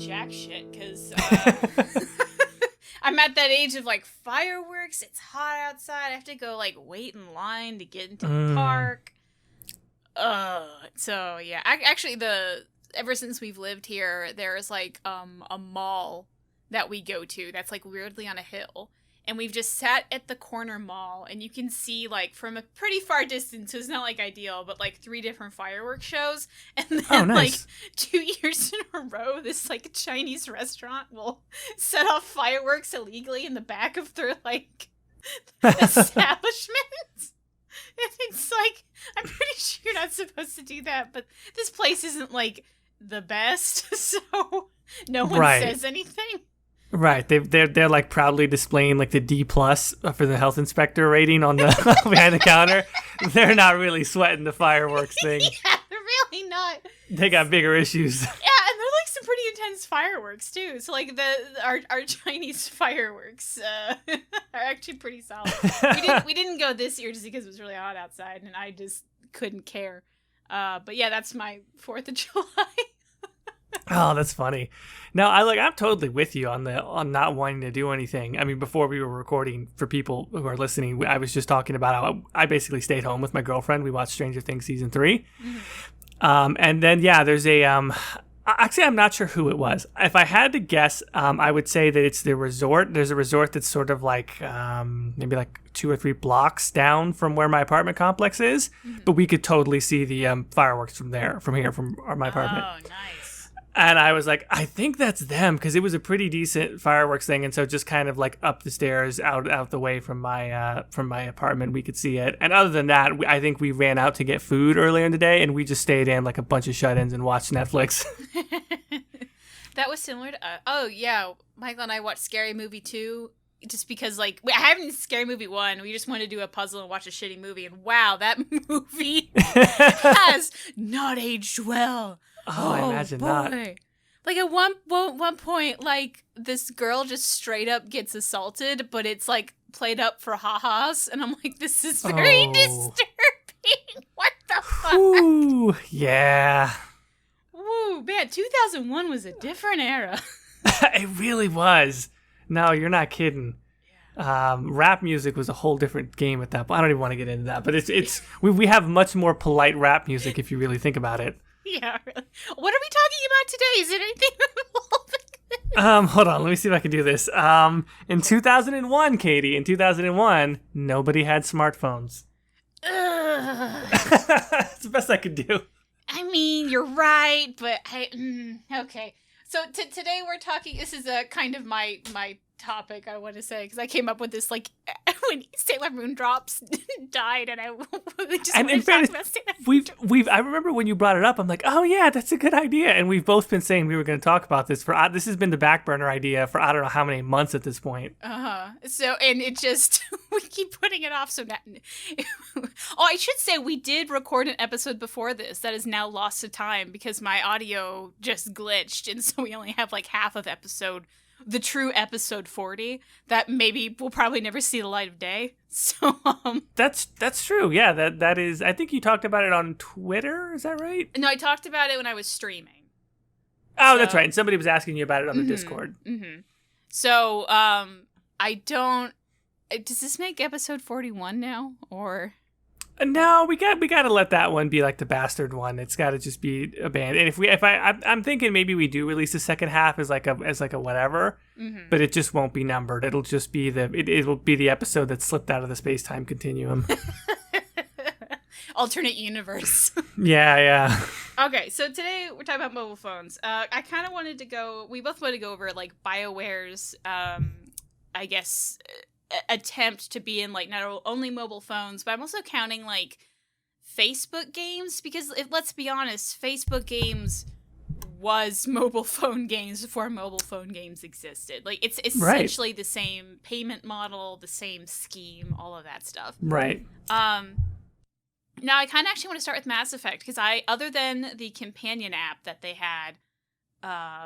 jack shit, because I'm at that age of, like, fireworks, it's hot outside, I have to go, like, wait in line to get into the park. So, yeah. Ever since we've lived here, there's, like, a mall that we go to that's, like, weirdly on a hill. And we've just sat at the corner mall, and you can see, like, from a pretty far distance, so it's not, like, ideal, but, like, 3 different fireworks shows. And then, nice. like, 2 years in a row, this, like, Chinese restaurant will set off fireworks illegally in the back of their, like, establishment. And it's like, I'm pretty sure you're not supposed to do that, but this place isn't, like, the best, so no one says anything. Right, they're like proudly displaying like the D+ for the health inspector rating on the behind the counter. They're not really sweating the fireworks thing. Yeah, they're really not. They got bigger issues. Yeah, and they're like some pretty intense fireworks too. So like our Chinese fireworks are actually pretty solid. We didn't go this year just because it was really hot outside and I just couldn't care. But yeah, that's my 4th of July. Oh, that's funny. No, I'm totally with you on not wanting to do anything. I mean, before we were recording, for people who are listening, I was just talking about how I basically stayed home with my girlfriend. We watched Stranger Things season 3. Mm-hmm. And then actually I'm not sure who it was. If I had to guess, I would say that it's the resort. There's a resort that's sort of like maybe like 2 or 3 blocks down from where my apartment complex is, but we could totally see the fireworks from here, from my apartment. Oh, nice. And I was like, I think that's them, because it was a pretty decent fireworks thing, and so just kind of like up the stairs, out the way from my apartment, we could see it. And other than that, I think we ran out to get food earlier in the day, and we just stayed in like a bunch of shut-ins and watched Netflix. That was similar to oh yeah, Michael and I watched Scary Movie 2 just because like I haven't Scary Movie 1. We just wanted to do a puzzle and watch a shitty movie, and wow, that movie has not aged well. Oh, I imagine not. Like at one point, like this girl just straight up gets assaulted, but it's like played up for ha-has, and I'm like, this is very disturbing. What the fuck? Ooh, yeah. Woo, man, 2001 was a different era. It really was. No, you're not kidding. Rap music was a whole different game at that point. I don't even want to get into that, but we have much more polite rap music if you really think about it. Yeah, really. What are we talking about today? Is it anything? Hold on. Let me see if I can do this. In 2001, Caitie, nobody had smartphones. That's the best I could do. I mean, you're right, but okay. So today we're talking. This is a kind of my topic I want to say, because I came up with this like when Sailor Moon Drops died, and I just and in fairness, I remember when you brought it up, I'm like, oh yeah, that's a good idea, and we've both been saying we were going to talk about this this has been the back burner idea for I don't know how many months at this point. So and it just we keep putting it off. So now, I should say we did record an episode before this that is now lost to time because my audio just glitched, and so we only have like half of the true episode 40 that maybe will probably never see the light of day. So that's true. Yeah, that is. I think you talked about it on Twitter. Is that right? No, I talked about it when I was streaming. Oh, that's right. And somebody was asking you about it on the Discord. Mm-hmm. So I don't. Does this make episode 41 now, or? No, we got to let that one be like the bastard one. It's got to just be a band. And I'm thinking maybe we do release the second half as like a whatever, but it just won't be numbered. It'll just be it will be the episode that slipped out of the space-time continuum. Alternate universe. Yeah. Okay, so today we're talking about mobile phones. I kind of wanted to go. We both wanted to go over like BioWare's, I guess, attempt to be in like not only mobile phones, but I'm also counting like Facebook games, because let's be honest, Facebook games was mobile phone games before mobile phone games existed. Like it's essentially the same payment model, the same scheme, all of that stuff. Right. Now I kind of actually want to start with Mass Effect, because other than the companion app that they had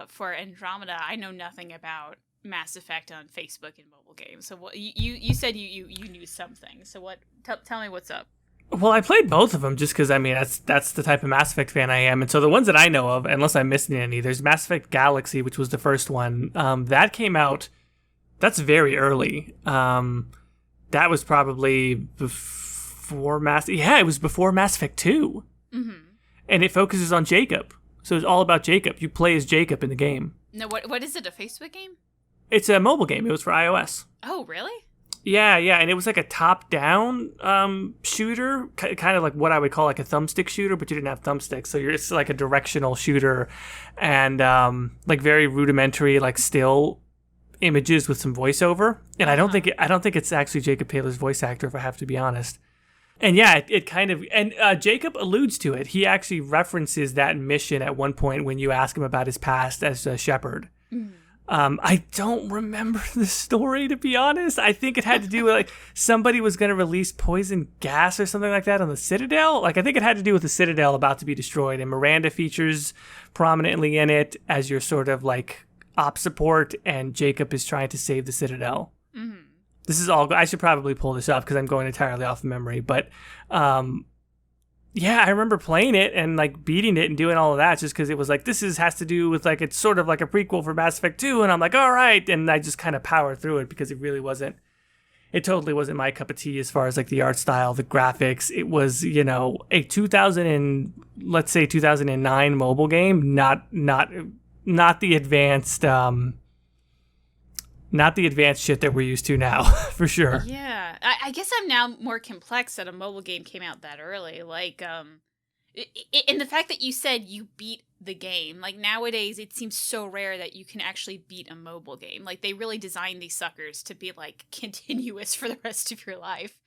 for Andromeda, I know nothing about Mass Effect on Facebook and mobile games. So what you said you knew something. So what? Tell me what's up. Well, I played both of them just because, I mean, that's the type of Mass Effect fan I am. And so the ones that I know of, unless I'm missing any, there's Mass Effect Galaxy, which was the first one. That came out, that's very early. That was probably before it was before Mass Effect 2. Mm-hmm. And it focuses on Jacob. So it's all about Jacob. You play as Jacob in the game. No, what is it, a Facebook game? It's a mobile game. It was for iOS. Oh, really? Yeah, and it was like a top-down shooter, kind of like what I would call like a thumbstick shooter, but you didn't have thumbsticks, so it's like a directional shooter, and like very rudimentary, like still images with some voiceover. And I don't think it's actually Jacob Taylor's voice actor, if I have to be honest. And yeah, it kind of, and Jacob alludes to it. He actually references that mission at one point when you ask him about his past as a shepherd. Mm. I don't remember the story, to be honest. I think it had to do with like somebody was going to release poison gas or something like that on the Citadel. Like I think it had to do with the Citadel about to be destroyed, and Miranda features prominently in it as your sort of like op support, and Jacob is trying to save the Citadel. Mm-hmm. This is all. I should probably pull this up because I'm going entirely off memory, but yeah, I remember playing it and like beating it and doing all of that just because it was like, has to do with like, it's sort of like a prequel for Mass Effect 2. And I'm like, all right. And I just kind of powered through it because it totally wasn't my cup of tea as far as like the art style, the graphics. It was, a 2009 mobile game, not the advanced, not the advanced shit that we're used to now, for sure. Yeah. I guess I'm now more complex that a mobile game came out that early. Like, and the fact that you said you beat the game, like nowadays it seems so rare that you can actually beat a mobile game. Like they really designed these suckers to be like continuous for the rest of your life.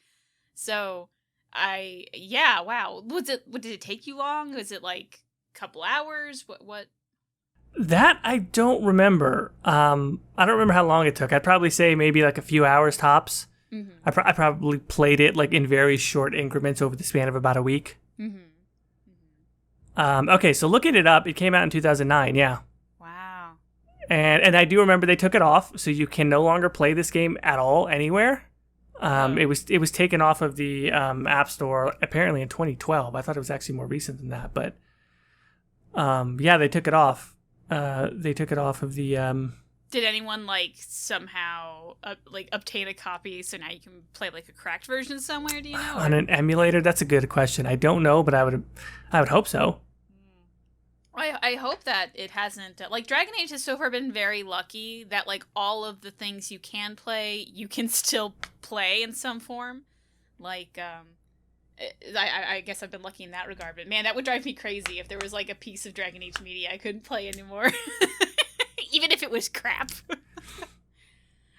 So wow. Did it take you long? Was it like a couple hours? What? That I don't remember. I don't remember how long it took. I'd probably say maybe like a few hours tops. Mm-hmm. I probably played it like in very short increments over the span of about a week. Mm-hmm. Mm-hmm. Okay, so looking it up, it came out in 2009. Yeah. Wow. And I do remember they took it off, so you can no longer play this game at all anywhere. It was taken off of the App Store apparently in 2012. I thought it was actually more recent than that, but yeah, they took it off. They took it off of the. Did anyone like somehow like obtain a copy so now you can play like a cracked version somewhere? Do you know? On an emulator? That's a good question. I don't know, but I would hope so. I hope that it hasn't. Like Dragon Age has so far been very lucky that like all of the things you can play, you can still play in some form. Like I guess I've been lucky in that regard, but man, that would drive me crazy if there was like a piece of Dragon Age media I couldn't play anymore, even if it was crap.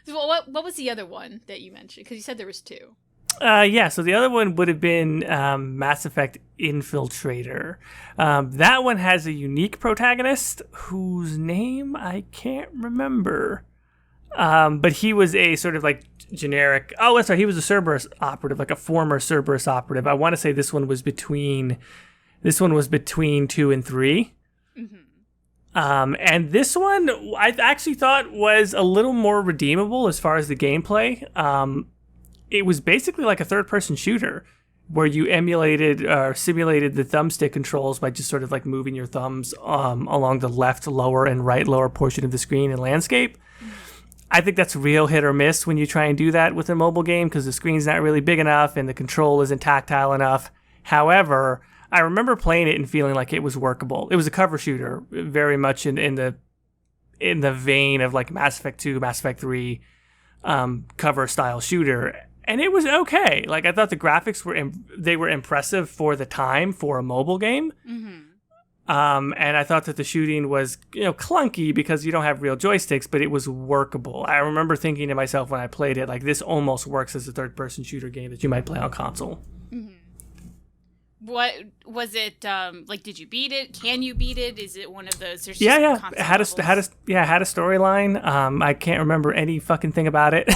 Well, what was the other one that you mentioned? Because you said there was two. Yeah, so the other one would have been Mass Effect Infiltrator. That one has a unique protagonist whose name I can't remember. But he was a sort of like generic. Oh, that's right. He was a Cerberus operative, like a former Cerberus operative. I want to say this one was between 2 and 3. Mm-hmm. And this one I actually thought was a little more redeemable as far as the gameplay. It was basically like a third-person shooter where you emulated or simulated the thumbstick controls by just sort of like moving your thumbs along the left lower and right lower portion of the screen in landscape. Mm-hmm. I think that's real hit or miss when you try and do that with a mobile game because the screen's not really big enough and the control isn't tactile enough. However, I remember playing it and feeling like it was workable. It was a cover shooter, very much in the vein of like Mass Effect 2, Mass Effect 3 cover style shooter, and it was okay. Like I thought the graphics were impressive for the time for a mobile game. Mm-hmm. And I thought that the shooting was, clunky because you don't have real joysticks, but it was workable. I remember thinking to myself when I played it, like, this almost works as a third-person shooter game that you might play on console. Mm-hmm. What was it, like, did you beat it? Can you beat it? Is it one of those? Yeah. It had a storyline. I can't remember any fucking thing about it.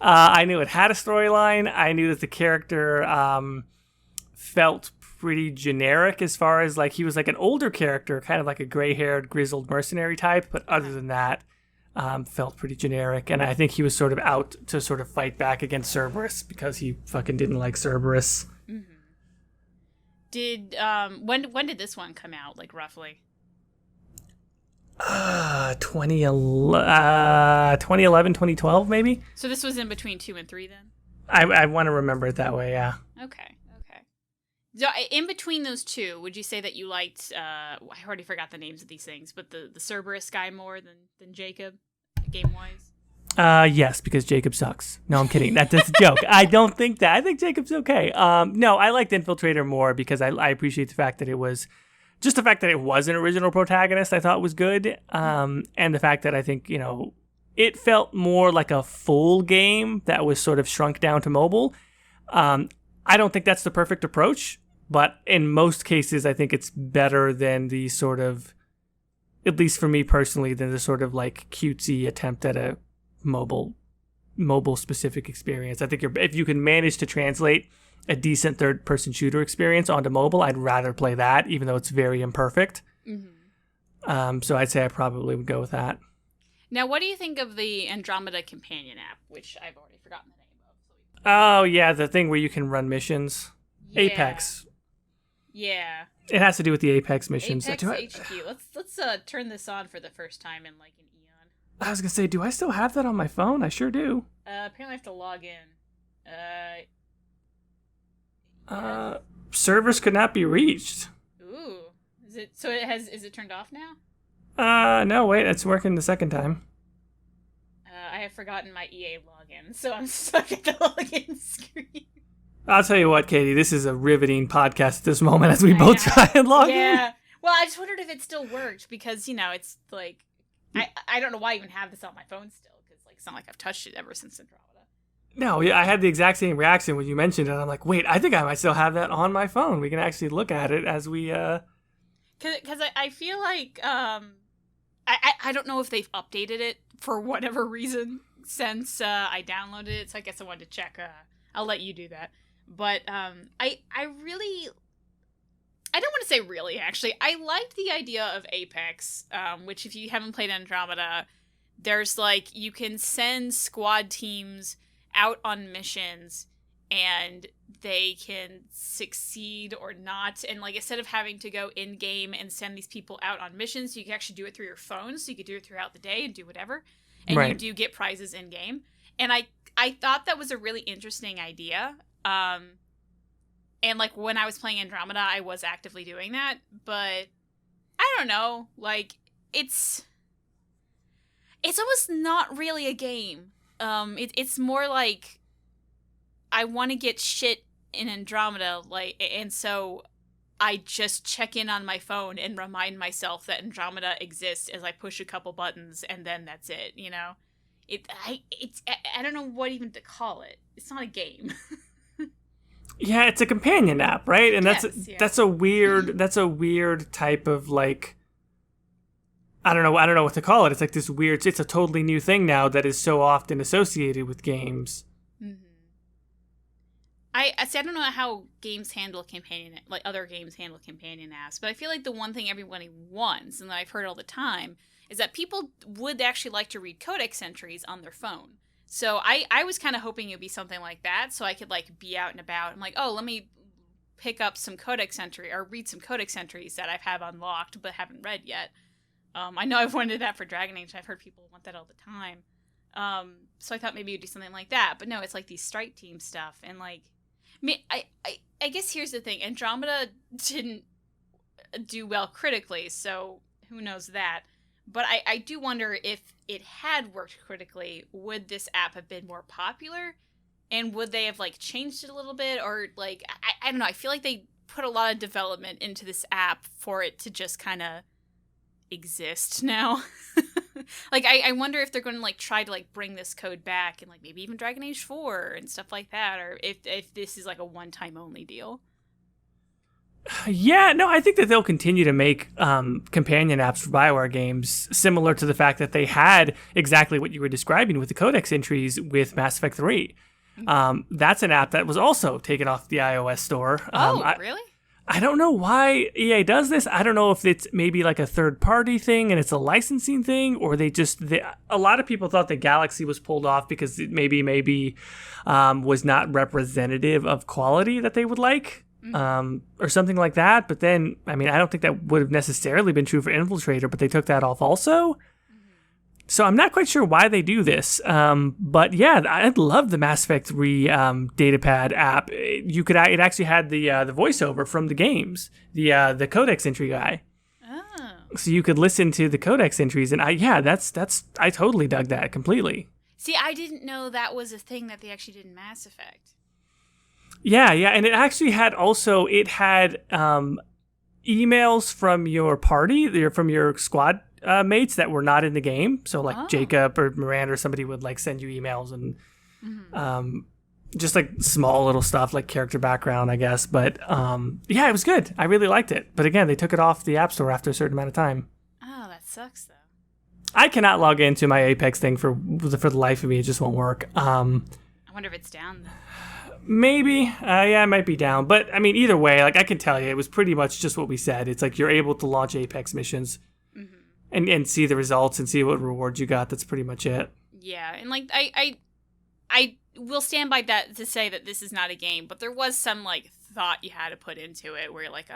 I knew it had a storyline. I knew that the character felt pretty generic as far as like he was like an older character, kind of like a gray-haired grizzled mercenary type, but other than that felt pretty generic, and I think he was sort of out to sort of fight back against Cerberus because he fucking didn't like Cerberus. Mm-hmm. Did when did this one come out, like, roughly? 2011, 2012, maybe. So this was in between 2 and 3, then. I want to remember it that way. Yeah. Okay. So in between those two, would you say that you liked? I already forgot the names of these things, but the Cerberus guy more than Jacob, game wise? Yes, because Jacob sucks. No, I'm kidding. That's a joke. I don't think that. I think Jacob's okay. No, I liked Infiltrator more because I appreciate the fact that it was just the fact that it was an original protagonist. I thought was good, and the fact that I think it felt more like a full game that was sort of shrunk down to mobile. I don't think that's the perfect approach. But in most cases, I think it's better than the sort of, at least for me personally, than the sort of like cutesy attempt at a mobile specific experience. I think if you can manage to translate a decent third-person shooter experience onto mobile, I'd rather play that, even though it's very imperfect. Mm-hmm. So I'd say I probably would go with that. Now, what do you think of the Andromeda companion app, which I've already forgotten the name of? Oh, yeah, the thing where you can run missions. Yeah. Apex. Yeah. It has to do with the Apex missions. Apex HQ. Let's turn this on for the first time in like an eon. I was gonna say, do I still have that on my phone? I sure do. Apparently I have to log in. Servers could not be reached. Ooh. Is it turned off now? No, wait, it's working the second time. I have forgotten my EA login, so I'm stuck at the login screen. I'll tell you what, Caitie, this is a riveting podcast at this moment as we both try and log in. Yeah. Well, I just wondered if it still worked because, it's like, I don't know why I even have this on my phone still because, like, it's not like I've touched it ever since Andromeda. No, yeah, I had the exact same reaction when you mentioned it. I'm like, wait, I think I might still have that on my phone. We can actually look at it as we, Because I feel like, I don't know if they've updated it for whatever reason since I downloaded it, so I guess I wanted to check. I'll let you do that. But I really, I don't want to say really, actually. I liked the idea of Apex, which if you haven't played Andromeda, there's like, you can send squad teams out on missions and they can succeed or not. And like, instead of having to go in game and send these people out on missions, you can actually do it through your phone. So you could do it throughout the day and do whatever. And right. You do get prizes in game. And I thought that was a really interesting idea. And like when I was playing Andromeda, I was actively doing that, but I don't know, like it's almost not really a game. It's more like I want to get shit in Andromeda, like, and so I just check in on my phone and remind myself that Andromeda exists as I push a couple buttons, and then that's it. I don't know what even to call it. It's not a game. Yeah, it's a companion app, right? And that's a weird type of like, I don't know what to call it. It's like this weird, it's a totally new thing now that is so often associated with games. Mm-hmm. I don't know how games handle other games handle companion apps, but I feel like the one thing everybody wants, and that I've heard all the time, is that people would actually like to read codex entries on their phone. So I was kind of hoping it would be something like that, so I could like be out and about. I'm like, oh, let me pick up some codex entry or read some codex entries that I have unlocked but haven't read yet. I know I've wanted that for Dragon Age. I've heard people want that all the time. So I thought maybe you'd do something like that, but no, it's like these strike team stuff, and like, I guess here's the thing: Andromeda didn't do well critically, so who knows that. But I do wonder if it had worked critically, would this app have been more popular? And would they have, like, changed it a little bit? Or, like, I don't know. I feel like they put a lot of development into this app for it to just kind of exist now. Like, I wonder if they're going to, like, try to, like, bring this code back and, like, maybe even Dragon Age 4 and stuff like that. Or if this is, like, a one-time only deal. Yeah, no, I think that they'll continue to make companion apps for BioWare games, similar to the fact that they had exactly what you were describing with the codex entries with Mass Effect 3. That's an app that was also taken off the iOS store. Really? I don't know why EA does this. I don't know if it's maybe like a third-party thing and it's a licensing thing, or a lot of people thought that Galaxy was pulled off because it maybe was not representative of quality that they would like, or something like that. But then, I mean, I don't think that would have necessarily been true for Infiltrator, but they took that off also. So I'm not quite sure why they do this, but yeah, I love the Mass Effect 3 datapad app. It actually had the voiceover from the games, the codex entry guy. Oh. So you could listen to the codex entries, and I totally dug that completely. See, I didn't know that was a thing that they actually did in Mass Effect. Yeah, and it actually had emails from your party, from your squad mates that were not in the game. So like Jacob or Miranda or somebody would like send you emails and just like small little stuff like character background, I guess. But yeah, it was good. I really liked it. But again, they took it off the App Store after a certain amount of time. Oh, that sucks though. I cannot log into my Apex thing for the life of me. It just won't work. I wonder if it's down though. Maybe. Yeah, it might be down. But I mean, either way, like I can tell you, it was pretty much just what we said. It's like you're able to launch Apex missions. And see the results and see what rewards you got. That's pretty much it. Yeah, and like I will stand by that to say that this is not a game, but there was some like thought you had to put into it where you're like,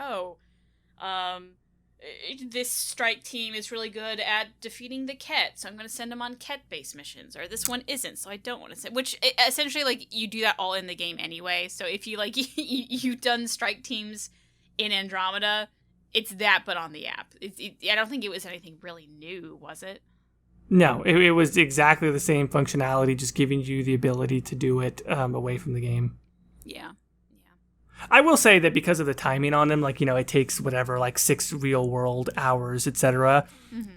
this strike team is really good at defeating the Ket, so I'm going to send them on Ket-based missions, or this one isn't, so I don't want to send. Which essentially, like, you do that all in the game anyway. So if you like you've done strike teams in Andromeda. It's that, but on the app. I don't think it was anything really new, was it? No, it was exactly the same functionality, just giving you the ability to do it away from the game. Yeah. I will say that because of the timing on them, like, it takes whatever, like 6 real world hours, etc.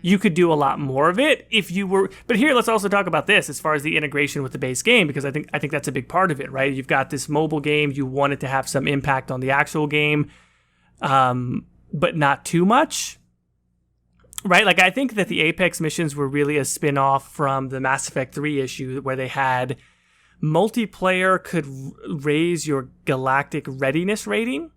You could do a lot more of it if you were. But here, let's also talk about this as far as the integration with the base game, because I think that's a big part of it, right? You've got this mobile game. You want it to have some impact on the actual game. But not too much, right? Like, I think that the Apex missions were really a spin-off from the Mass Effect 3 issue where they had multiplayer could raise your galactic readiness rating,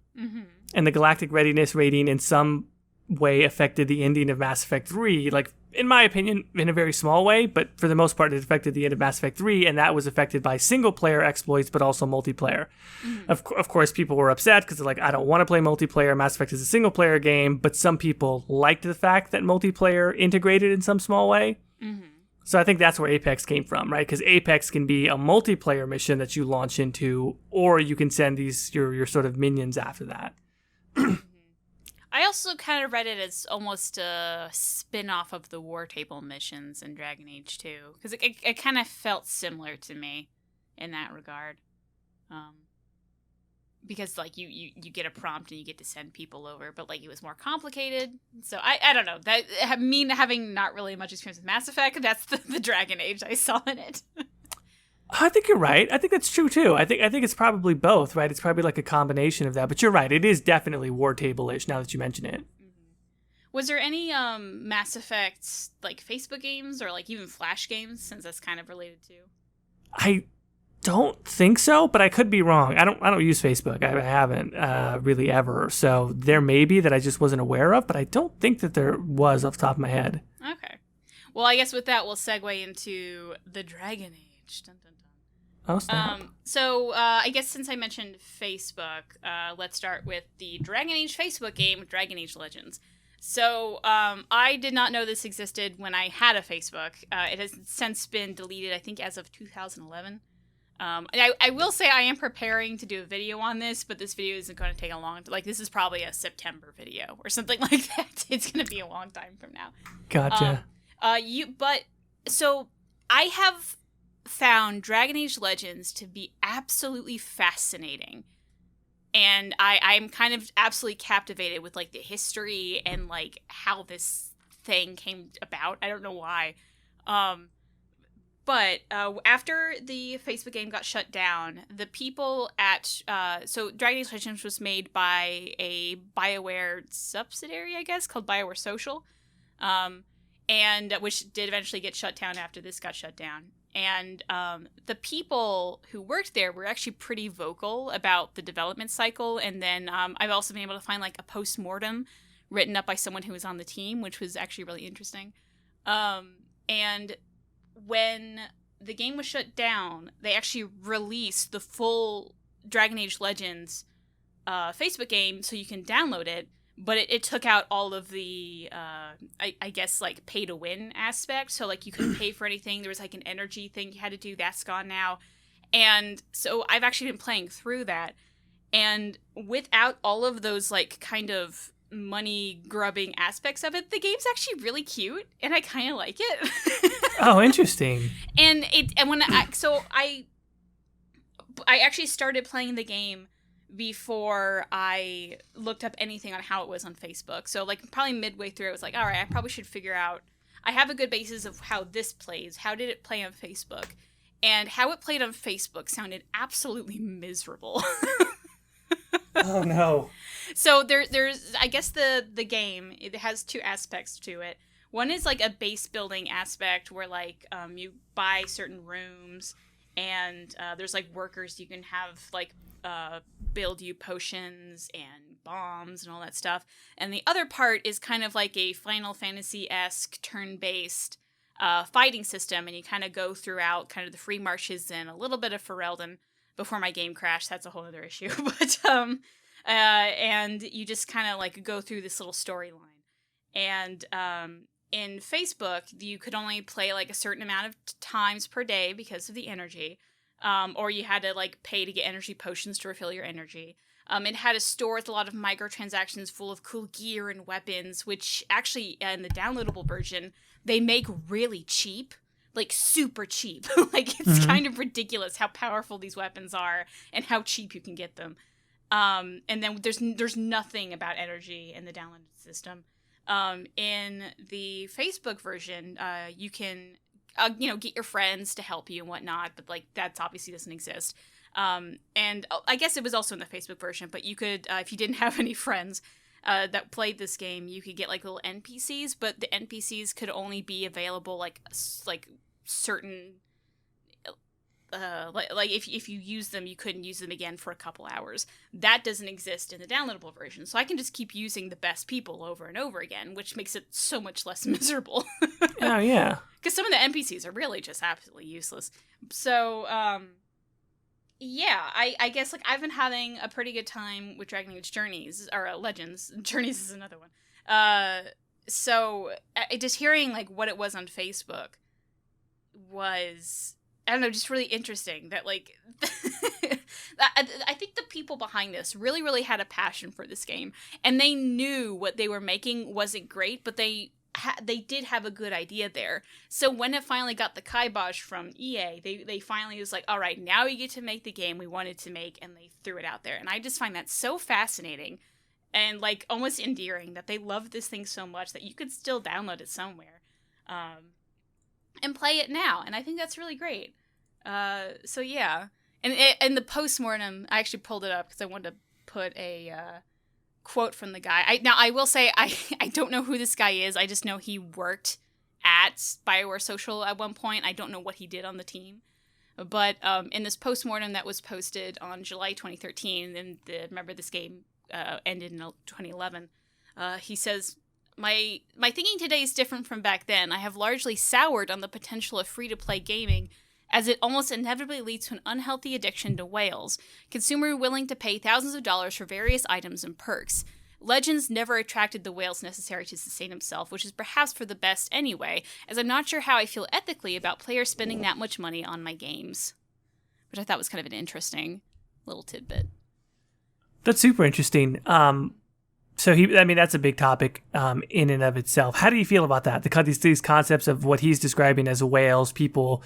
and the galactic readiness rating in some way affected the ending of Mass Effect 3, like, in my opinion, in a very small way, but for the most part, it affected the end of Mass Effect 3, and that was affected by single-player exploits, but also multiplayer. Of course, people were upset because they're like, I don't want to play multiplayer. Mass Effect is a single-player game, but some people liked the fact that multiplayer integrated in some small way. So I think that's where Apex came from, right? Because Apex can be a multiplayer mission that you launch into, or you can send your sort of minions after that. I also kind of read it as almost a spin-off of the War Table missions in Dragon Age 2. Because it kind of felt similar to me in that regard. Because, like, you get a prompt and you get to send people over, but, like, it was more complicated. So, I don't know. That me having not really much experience with Mass Effect, that's the Dragon Age I saw in it. I think you're right. I think that's true too. I think it's probably both, right? It's probably like a combination of that. But you're right. It is definitely War Table-ish now that you mention it. Was there any Mass Effect like Facebook games or like even Flash games, since that's kind of related to? I don't think so, but I could be wrong. I don't use Facebook. I haven't really ever. So there may be that I just wasn't aware of, but I don't think that there was off the top of my head. Okay. Well, I guess with that we'll segue into the Dragon Age. Dun, dun, dun. Oh, stop. So I guess since I mentioned Facebook, let's start with the Dragon Age Facebook game, Dragon Age Legends. So I did not know this existed when I had a Facebook. It has since been deleted, I think, as of 2011. And I will say I am preparing to do a video on this, but this video isn't going to take a long time. Like, this is probably a September video or something like that. It's going to be a long time from now. Gotcha. So I have found Dragon Age Legends to be absolutely fascinating. And I'm kind of absolutely captivated with, like, the history and, like, how this thing came about. I don't know why. But after the Facebook game got shut down, the people at... so Dragon Age Legends was made by a BioWare subsidiary, I guess, called BioWare Social. and which did eventually get shut down after this got shut down. And the people who worked there were actually pretty vocal about the development cycle. And then I've also been able to find like a post-mortem written up by someone who was on the team, which was actually really interesting. And when the game was shut down, they actually released the full Dragon Age Legends Facebook game so you can download it, but it took out all of the, I guess, like, pay-to-win aspect. So, like, you couldn't pay for anything. There was, like, an energy thing you had to do. That's gone now. And so I've actually been playing through that. And without all of those, like, kind of money-grubbing aspects of it, the game's actually really cute, and I kind of like it. Oh, interesting. And I actually started playing the game before I looked up anything on how it was on Facebook. So, like, probably midway through, I was like, all right, I probably should figure out, I have a good basis of how this plays. How did it play on Facebook? And how it played on Facebook sounded absolutely miserable. Oh, no. So there's, I guess the game, it has two aspects to it. One is like a base building aspect where like you buy certain rooms and there's like workers you can have like build you potions and bombs and all that stuff. And the other part is kind of like a Final Fantasy-esque turn-based fighting system, and you kind of go throughout kind of the free marches and a little bit of Ferelden before my game crashed. That's a whole other issue. But and you just kind of like go through this little storyline. And in Facebook, you could only play like a certain amount of times per day because of the energy. Or you had to like pay to get energy potions to refill your energy. It had a store with a lot of microtransactions full of cool gear and weapons, which actually in the downloadable version, they make really cheap. Like super cheap. Like it's kind of ridiculous how powerful these weapons are and how cheap you can get them. And then there's nothing about energy in the downloaded system. In the Facebook version, you can get your friends to help you and whatnot, but like that's obviously doesn't exist. And I guess it was also in the Facebook version, but you could if you didn't have any friends that played this game, you could get like little NPCs, but the NPCs could only be available like certain like if you use them, you couldn't use them again for a couple hours. That doesn't exist in the downloadable version, so I can just keep using the best people over and over again, which makes it so much less miserable. Oh yeah, because some of the NPCs are really just absolutely useless. So yeah, I guess like I've been having a pretty good time with Dragon Age Journeys or Legends. Journeys is another one. So just hearing like what it was on Facebook was, I don't know, just really interesting that like I think the people behind this really, really had a passion for this game, and they knew what they were making wasn't great, but they did have a good idea there. So when it finally got the kibosh from EA, they finally was like, all right, now you get to make the game we wanted to make, and they threw it out there. And I just find that so fascinating and like almost endearing that they love this thing so much that you could still download it somewhere. And play it now, and I think that's really great. So yeah, and the postmortem, I actually pulled it up because I wanted to put a quote from the guy. I will say I don't know who this guy is. I just know he worked at BioWare Social at one point. I don't know what he did on the team, but in this postmortem that was posted on July 2013, and remember this game ended in 2011. He says, My thinking today is different from back then. I have largely soured on the potential of free-to-play gaming, as it almost inevitably leads to an unhealthy addiction to whales. Consumer willing to pay thousands of dollars for various items and perks. Legends never attracted the whales necessary to sustain himself, which is perhaps for the best anyway, as I'm not sure how I feel ethically about players spending that much money on my games. Which I thought was kind of an interesting little tidbit. That's super interesting. So that's a big topic in and of itself. How do you feel about that? These concepts of what he's describing as whales, people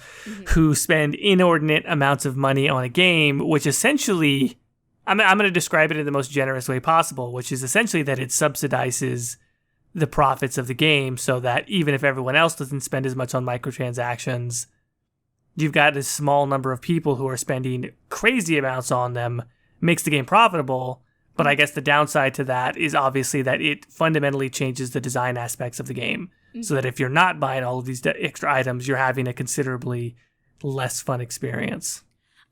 who spend inordinate amounts of money on a game, which essentially, I'm going to describe it in the most generous way possible, which is essentially that it subsidizes the profits of the game, so that even if everyone else doesn't spend as much on microtransactions, you've got a small number of people who are spending crazy amounts on them, makes the game profitable. But I guess the downside to that is obviously that it fundamentally changes the design aspects of the game. so that if you're not buying all of these extra items, you're having a considerably less fun experience.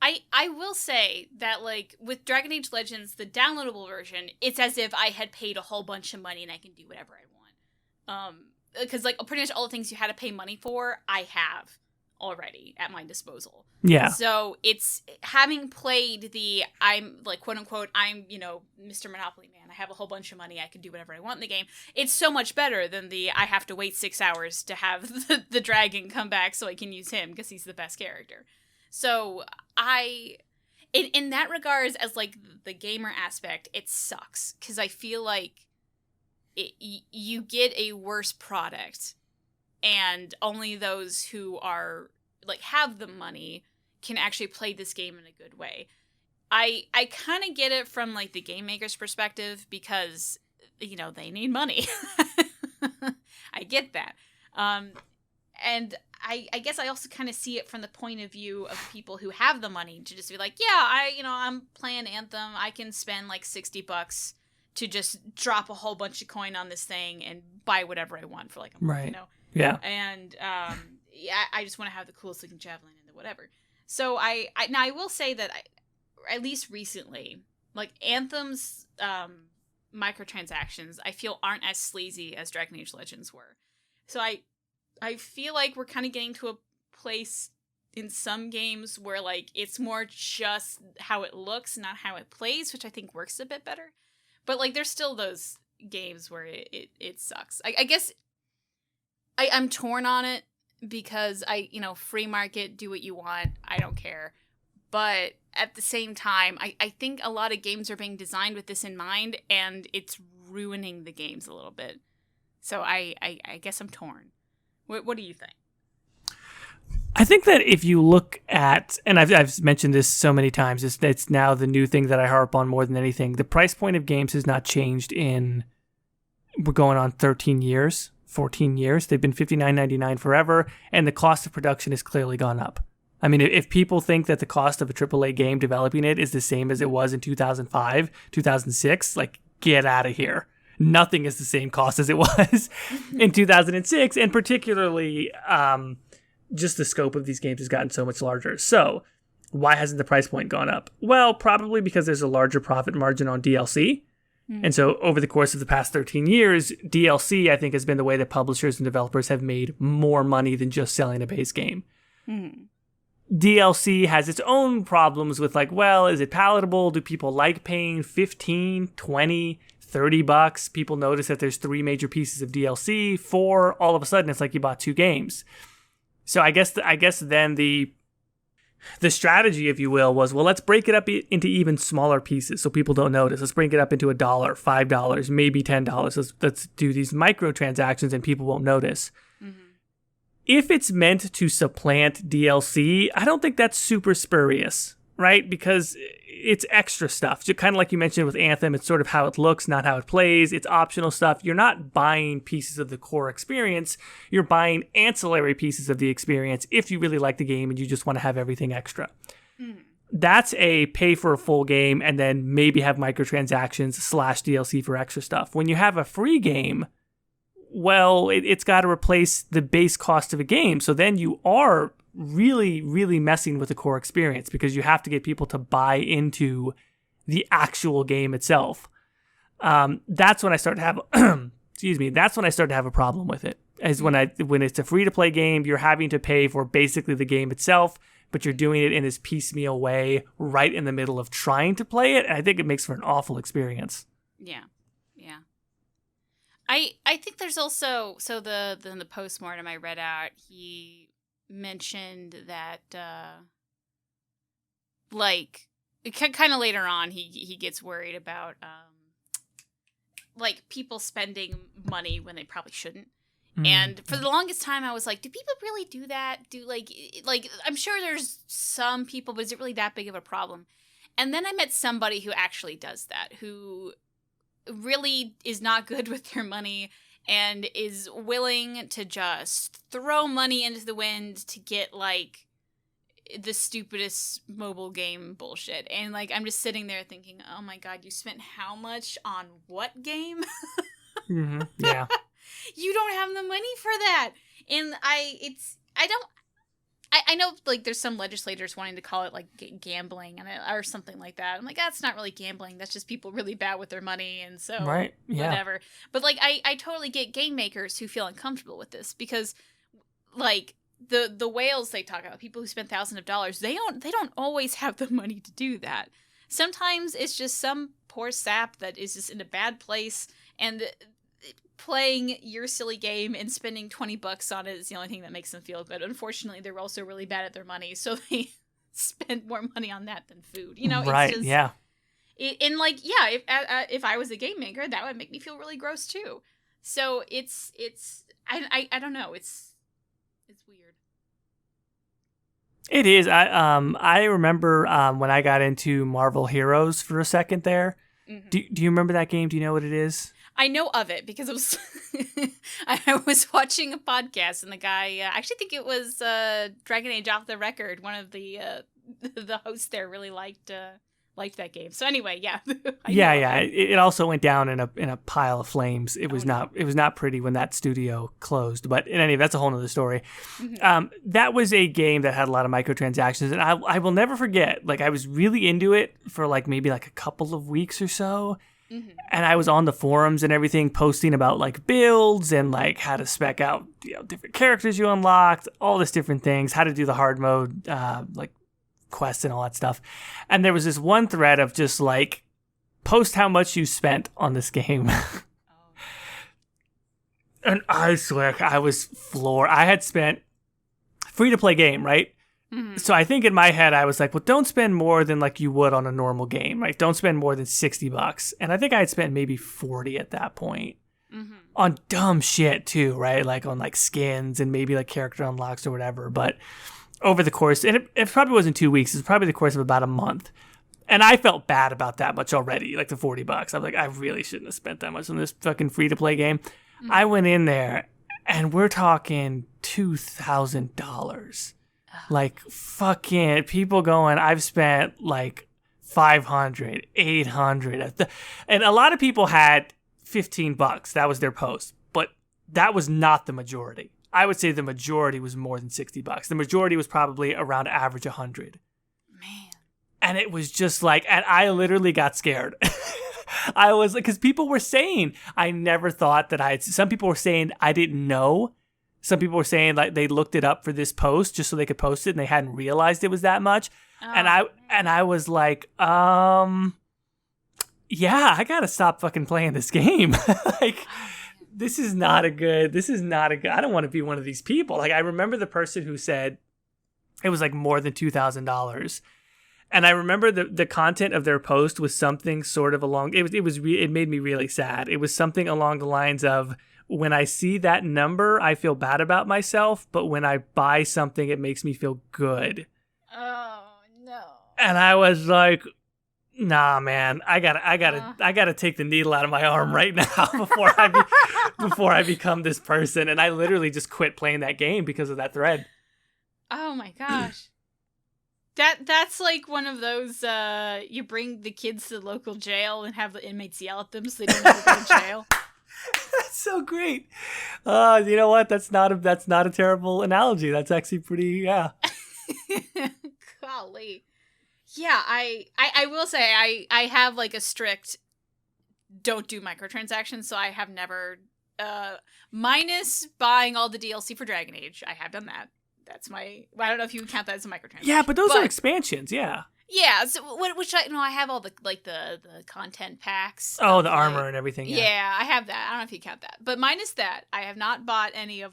I will say that, like, with Dragon Age Legends, the downloadable version, it's as if I had paid a whole bunch of money and I can do whatever I want. Because, like, pretty much all the things you had to pay money for, I have already at my disposal. Yeah. So it's having played the, I'm, like, quote unquote, I'm, you know, Mr. Monopoly Man. I have a whole bunch of money. I can do whatever I want in the game. It's so much better than the, I have to wait 6 hours to have the dragon come back so I can use him because he's the best character. So in that regards, as like the gamer aspect, it sucks because I feel like you get a worse product, and only those who are like have the money can actually play this game in a good way. I kind of get it from like the game maker's perspective because, you know, they need money. I get that. And I guess I also kind of see it from the point of view of people who have the money to just be like, yeah, I'm playing Anthem. I can spend like $60 to just drop a whole bunch of coin on this thing and buy whatever I want for like a month, right. you know? Yeah. And yeah, I just want to have the coolest looking javelin and whatever. So now I will say that at least recently, like Anthem's microtransactions, I feel aren't as sleazy as Dragon Age Legends were. So I feel like we're kind of getting to a place in some games where, like, it's more just how it looks, not how it plays, which I think works a bit better. But, like, there's still those games where it sucks. I guess I'm torn on it because free market, do what you want. I don't care. But at the same time, I think a lot of games are being designed with this in mind, and it's ruining the games a little bit. So I guess I'm torn. What do you think? I think that if you look at, and I've mentioned this so many times, it's now the new thing that I harp on more than anything. The price point of games has not changed we're going on 13 years, 14 years. They've been $59.99 forever, and the cost of production has clearly gone up. I mean, if people think that the cost of a AAA game developing it is the same as it was in 2005, 2006, like, get out of here. Nothing is the same cost as it was in 2006, and particularly just the scope of these games has gotten so much larger. So why hasn't the price point gone up? Well, probably because there's a larger profit margin on DLC. Mm-hmm. And so over the course of the past 13 years, DLC, I think, has been the way that publishers and developers have made more money than just selling a base game. Mm-hmm. DLC has its own problems with, like, well, is it palatable? Do people like paying $15, $20, $30? People notice that there's 3 major pieces of DLC. 4, all of a sudden, it's like you bought 2 games. So I guess then the strategy, if you will, was, well, let's break it up into even smaller pieces so people don't notice. Let's break it up into $1, $5, maybe $10. Let's do these microtransactions and people won't notice. Mm-hmm. If it's meant to supplant DLC, I don't think that's super spurious, right? Because it's extra stuff. Just kind of like you mentioned with Anthem, it's sort of how it looks, not how it plays. It's optional stuff. You're not buying pieces of the core experience. You're buying ancillary pieces of the experience if you really like the game and you just want to have everything extra. Mm. That's a pay for a full game and then maybe have microtransactions / DLC for extra stuff. When you have a free game, well, it's got to replace the base cost of a game. So then you are really, really messing with the core experience because you have to get people to buy into the actual game itself. That's when I start to have, that's when I start to have a problem with it. Is when it's a free to play game, you're having to pay for basically the game itself, but you're doing it in this piecemeal way right in the middle of trying to play it. And I think it makes for an awful experience. Yeah. Yeah. I think there's also, so the postmortem I read out, he mentioned that like kind of later on he gets worried about like people spending money when they probably shouldn't. And for the longest time I was like, do people really do that? Do like I'm sure there's some people, but is it really that big of a problem? And then I met somebody who actually does that, who really is not good with their money and is willing to just throw money into the wind to get, like, the stupidest mobile game bullshit. And, like, I'm just sitting there thinking, oh my god, you spent how much on what game? Mm-hmm. Yeah. You don't have the money for that. And I know, like, there's some legislators wanting to call it, like, gambling or something like that. I'm like, that's not really gambling. That's just people really bad with their money, and so Right, yeah. whatever. But, like, I totally get game makers who feel uncomfortable with this because, like, the whales they talk about, people who spend thousands of dollars, they don't always have the money to do that. Sometimes it's just some poor sap that is just in a bad place, and playing your silly game and spending $20 on it is the only thing that makes them feel good. Unfortunately, they're also really bad at their money, so they spend more money on that than food. You know, right? It's just, yeah. And like, yeah, if I was a game maker, that would make me feel really gross too. So it's I don't know. It's weird. It is. I remember when I got into Marvel Heroes for a second there. Mm-hmm. Do you remember that game? Do you know what it is? I know of it because it was I was watching a podcast and the guy, I actually think it was Dragon Age Off the Record. One of the hosts there really liked that game. So anyway, yeah. Yeah. It also went down in a pile of flames. It was not pretty when that studio closed. But in any, that's a whole nother story. Mm-hmm. That was a game that had a lot of microtransactions, and I will never forget. Like, I was really into it for like maybe like a couple of weeks or so. Mm-hmm. And I was on the forums and everything, posting about like builds and like how to spec out, you know, different characters you unlocked, all this different things, how to do the hard mode, like quests and all that stuff. And there was this one thread of just like, post how much you spent on this game. And I swear I was floored. I had spent free to play game, right? Mm-hmm. So I think in my head, I was like, well, don't spend more than like you would on a normal game, right? Don't spend more than $60. And I think I had spent maybe 40 at that point on dumb shit too, right? Like on like skins and maybe like character unlocks or whatever. But over the course, and it probably wasn't 2 weeks, it was probably the course of about a month. And I felt bad about that much already, like the $40. I'm like, I really shouldn't have spent that much on this fucking free to play game. Mm-hmm. I went in there and we're talking $2,000. Like, fucking people going, I've spent like 500, 800. And a lot of people had $15. That was their post. But that was not the majority. I would say the majority was more than $60. The majority was probably around average 100. Man. And it was just like, and I literally got scared. I was like, because people were saying, I never thought that some people were saying I didn't know. Some people were saying like they looked it up for this post just so they could post it and they hadn't realized it was that much. Oh, and I was like, yeah, I gotta stop fucking playing this game. Like, this is not a good, I don't want to be one of these people. Like, I remember the person who said it was like more than $2,000. And I remember the content of their post was something sort of along, it made me really sad. It was something along the lines of, when I see that number, I feel bad about myself, but when I buy something, it makes me feel good. Oh, no. And I was like, nah, man, I gotta take the needle out of my arm right now before I become this person. And I literally just quit playing that game because of that thread. Oh my gosh. That's like one of those, you bring the kids to the local jail and have the inmates yell at them so they don't ever go to jail. That's so great. You know what? That's not a terrible analogy. That's actually pretty, yeah. Golly. Yeah, I will say I have like a strict don't do microtransactions, so I have never minus buying all the DLC for Dragon Age. I have done that. That's I don't know if you would count that as a microtransaction. Yeah, but those are expansions, yeah. Yeah, so I have all the the content packs. Oh, the armor and everything. Yeah, I have that. I don't know if you count that, but minus that, I have not bought any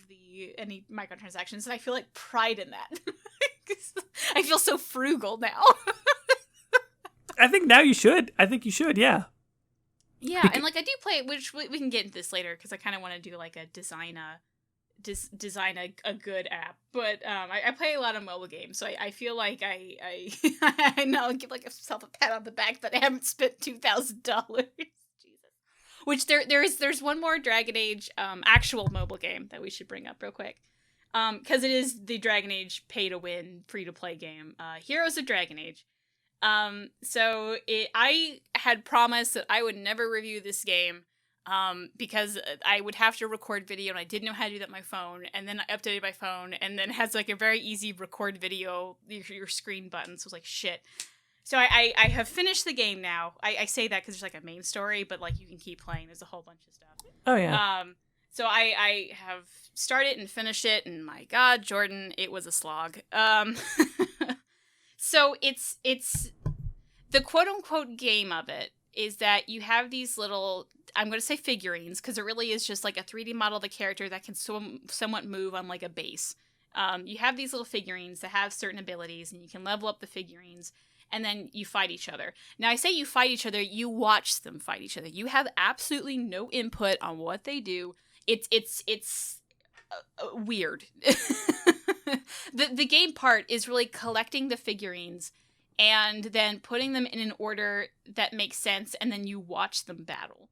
microtransactions, and I feel like pride in that. I feel so frugal now. I think now you should. I think you should. Yeah. Yeah, and like I do play, which we can get into this later because I kind of want to do like a design a good app, but I play a lot of mobile games, so I feel like I know, give like myself a pat on the back that I haven't spent $2,000. Jesus. Which there's one more Dragon Age actual mobile game that we should bring up real quick, because it is the Dragon Age pay to win free to play game, Heroes of Dragon Age. I had promised that I would never review this game because I would have to record video and I didn't know how to do that on my phone, and then I updated my phone, and then it has like a very easy record video, your screen button, so I was like, shit. So I have finished the game now. I say that because there's like a main story, but like you can keep playing. There's a whole bunch of stuff. Oh, yeah. So I have started and finished it, and my God, Jordan, it was a slog. So it's the quote-unquote game of it is that you have these little, I'm going to say figurines, because it really is just like a 3D model of the character that can somewhat move on like a base. You have these little figurines that have certain abilities, and you can level up the figurines, and then you fight each other. Now, I say you fight each other, you watch them fight each other. You have absolutely no input on what they do. It's weird. The game part is really collecting the figurines and then putting them in an order that makes sense, and then you watch them battle.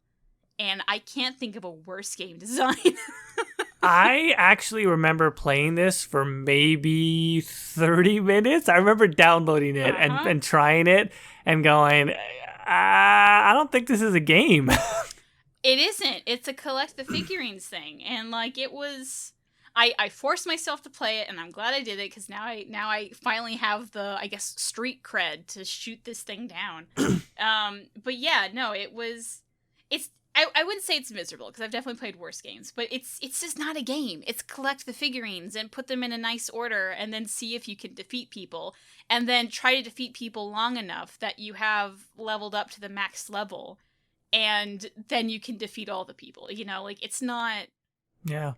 And I can't think of a worse game design. I actually remember playing this for maybe 30 minutes. I remember downloading it and trying it and going, I don't think this is a game. It isn't. It's a collect the figurines thing. And like it was, I forced myself to play it, and I'm glad I did it, because now I finally have the, I guess, street cred to shoot this thing down. But yeah, no, I wouldn't say it's miserable, because I've definitely played worse games, but it's just not a game. It's collect the figurines and put them in a nice order, and then see if you can defeat people, and then try to defeat people long enough that you have leveled up to the max level, and then you can defeat all the people. You know, like it's not. Yeah.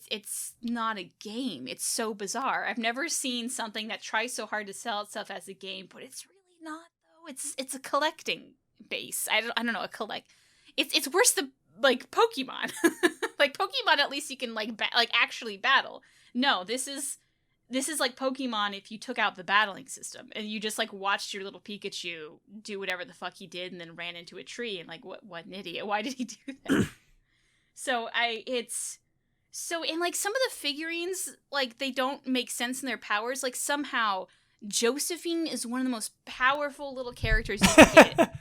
It's not a game. It's so bizarre. I've never seen something that tries so hard to sell itself as a game, but it's really not though. It's a collecting base. I don't know, a collect. It's worse than like Pokemon. Like Pokemon, at least you can like actually battle. No, this is like Pokemon if you took out the battling system and you just like watched your little Pikachu do whatever the fuck he did and then ran into a tree and like what an idiot. Why did he do that? So in like some of the figurines, like they don't make sense in their powers. Like somehow Josephine is one of the most powerful little characters you can get.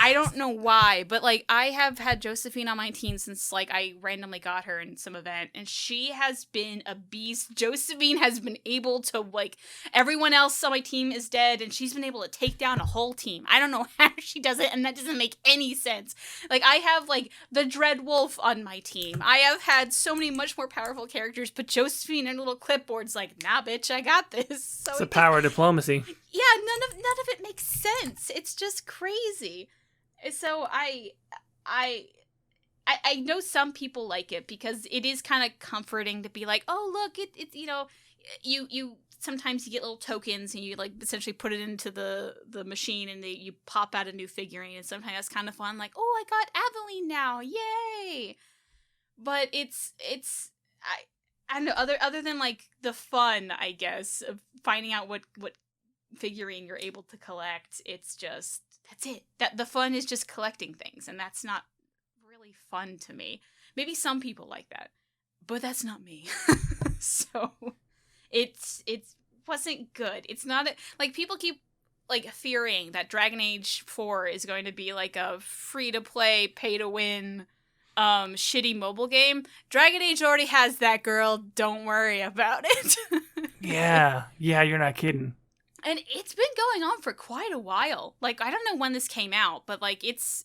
I don't know why, but like I have had Josephine on my team since like I randomly got her in some event, and she has been a beast. Josephine has been able to like, everyone else on my team is dead, and she's been able to take down a whole team. I don't know how she does it, and that doesn't make any sense. Like I have like the Dread Wolf on my team. I have had so many much more powerful characters, but Josephine and little clipboard's like, nah, bitch, I got this. So it's a power diplomacy. Yeah, none of it makes sense. It's just crazy. So I know some people like it because it is kind of comforting to be like, oh look, it you know, you sometimes you get little tokens and you like essentially put it into the machine and you pop out a new figurine, and sometimes that's kind of fun, like, oh, I got Aveline now, yay! But it's I don't know, other than like the fun, I guess, of finding out what figurine you're able to collect, it's just, that's it. That the fun is just collecting things, and that's not really fun to me. Maybe some people like that, but that's not me. So it wasn't good. It's not like people keep like fearing that Dragon Age 4 is going to be like a free to play, pay to win shitty mobile game. Dragon Age already has that, girl. Don't worry about it. Yeah, you're not kidding. And it's been going on for quite a while. Like, I don't know when this came out, but like it's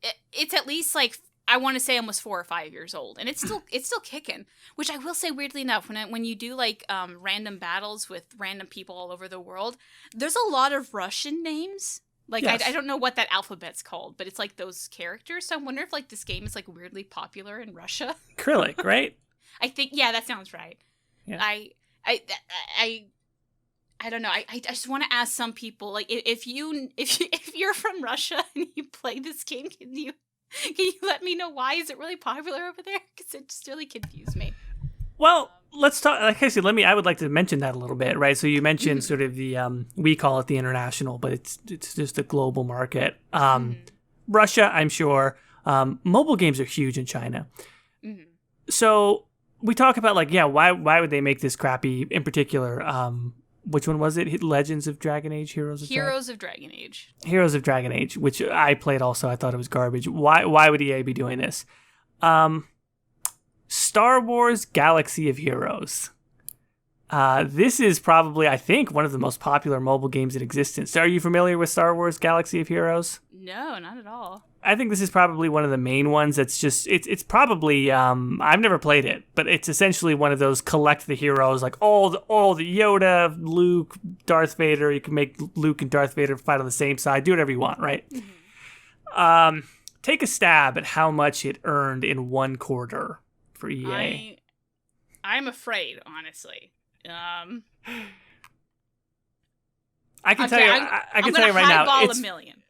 at least like, I want to say almost 4 or 5 years old, and it's still kicking. Which I will say, weirdly enough, when you do like random battles with random people all over the world, there's a lot of Russian names. Like, yes. I don't know what that alphabet's called, but it's like those characters. So I wonder if like this game is like weirdly popular in Russia. Cyrillic, right? I think, yeah, that sounds right. Yeah. I don't know. I just want to ask some people, like, if you're from Russia and you play this game, can you let me know why? Is it really popular over there? Because it just really confused me. Well, let's talk. Like I said, I would like to mention that a little bit, right? So you mentioned sort of the we call it the international, but it's just a global market. Russia, I'm sure. Mobile games are huge in China. Mm-hmm. So we talk about like, yeah, why would they make this crappy? In particular, which one was it? Legends of Dragon Age? Heroes of Dragon Age. Heroes of Dragon Age, which I played also. I thought it was garbage. Why would EA be doing this? Star Wars Galaxy of Heroes. This is probably, I think, one of the most popular mobile games in existence. Are you familiar with Star Wars Galaxy of Heroes? No, not at all. I think this is probably one of the main ones. It's probably I've never played it, but it's essentially one of those collect the heroes, like all the Yoda, Luke, Darth Vader. You can make Luke and Darth Vader fight on the same side. Do whatever you want, right? Mm-hmm. Take a stab at how much it earned in one quarter for EA. I'm afraid, honestly. I can tell you. I can tell you right now. It's $1 million.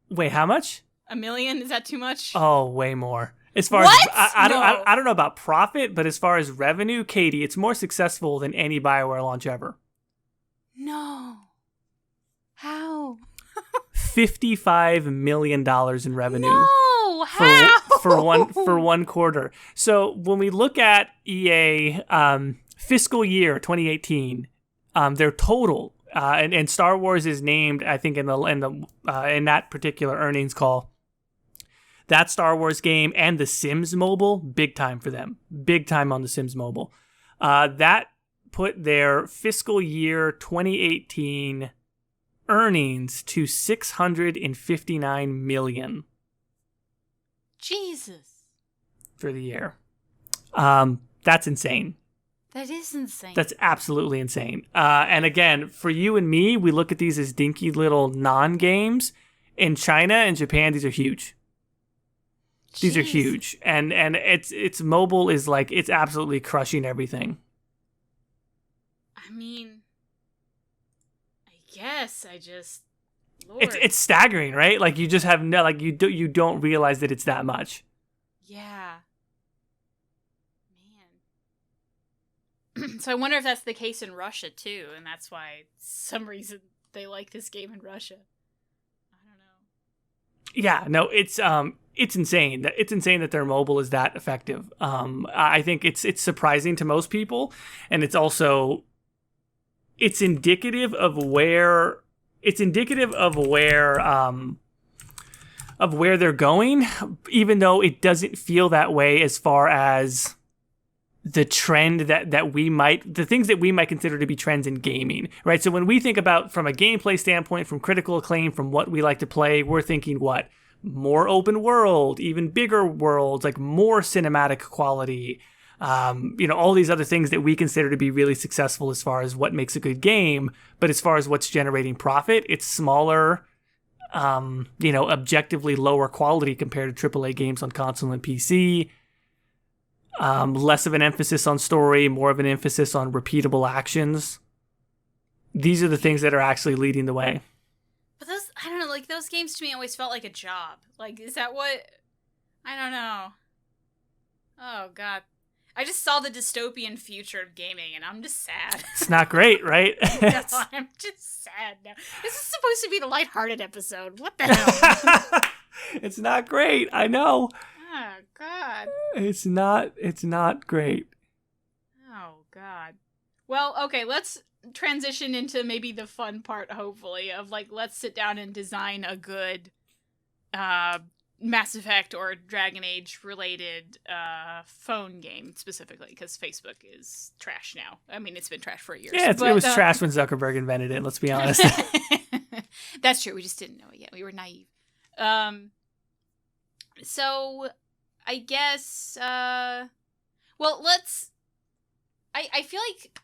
Wait, how much? $1 million? Is that too much? Oh, way more. As far what? As I don't know about profit, but as far as revenue, Caitie, it's more successful than any BioWare launch ever. No. How? $55 million in revenue. No, how? For one quarter. So when we look at EA fiscal year 2018, their total and Star Wars is named, I think, in that particular earnings call. That Star Wars game and the Sims Mobile, big time for them. Big time on the Sims Mobile. That put their fiscal year 2018 earnings to $659 million. Jesus. For the year. That's insane. That is insane. That's absolutely insane. And again, for you and me, we look at these as dinky little non-games. In China and Japan, these are huge. Jeez. These are huge. And it's mobile is like, it's absolutely crushing everything. I mean, I guess Lord. It's staggering, right? Like you just have you don't realize that it's that much. Yeah. Man. So I wonder if that's the case in Russia too, and that's why some reason they like this game in Russia. I don't know. Yeah, no, it's insane. It's insane that their mobile is that effective. I think it's surprising to most people, and it's also indicative of where they're going, even though it doesn't feel that way as far as the trend the things that we might consider to be trends in gaming, right? So when we think about from a gameplay standpoint, from critical acclaim, from what we like to play, we're thinking what? More open world, even bigger worlds, like more cinematic quality, all these other things that we consider to be really successful as far as what makes a good game. But as far as what's generating profit, it's smaller, objectively lower quality compared to AAA games on console and PC. Less of an emphasis on story, more of an emphasis on repeatable actions. These are the things that are actually leading the way. But I don't know, like those games to me always felt like a job. Like, is that what? I don't know. Oh, God. I just saw the dystopian future of gaming, and I'm just sad. It's not great, right? No, I'm just sad now. This is supposed to be the lighthearted episode. What the hell? It's not great. I know. Oh, God. It's not great. Oh, God. Well, okay, let's transition into maybe the fun part, hopefully, of, like, let's sit down and design a good Mass Effect or Dragon Age related phone game specifically, because Facebook is trash now. I mean, it's been trash for years. Yeah, it was trash when Zuckerberg invented it, let's be honest. That's true. We just didn't know it yet. We were naive. So I guess, well, I feel like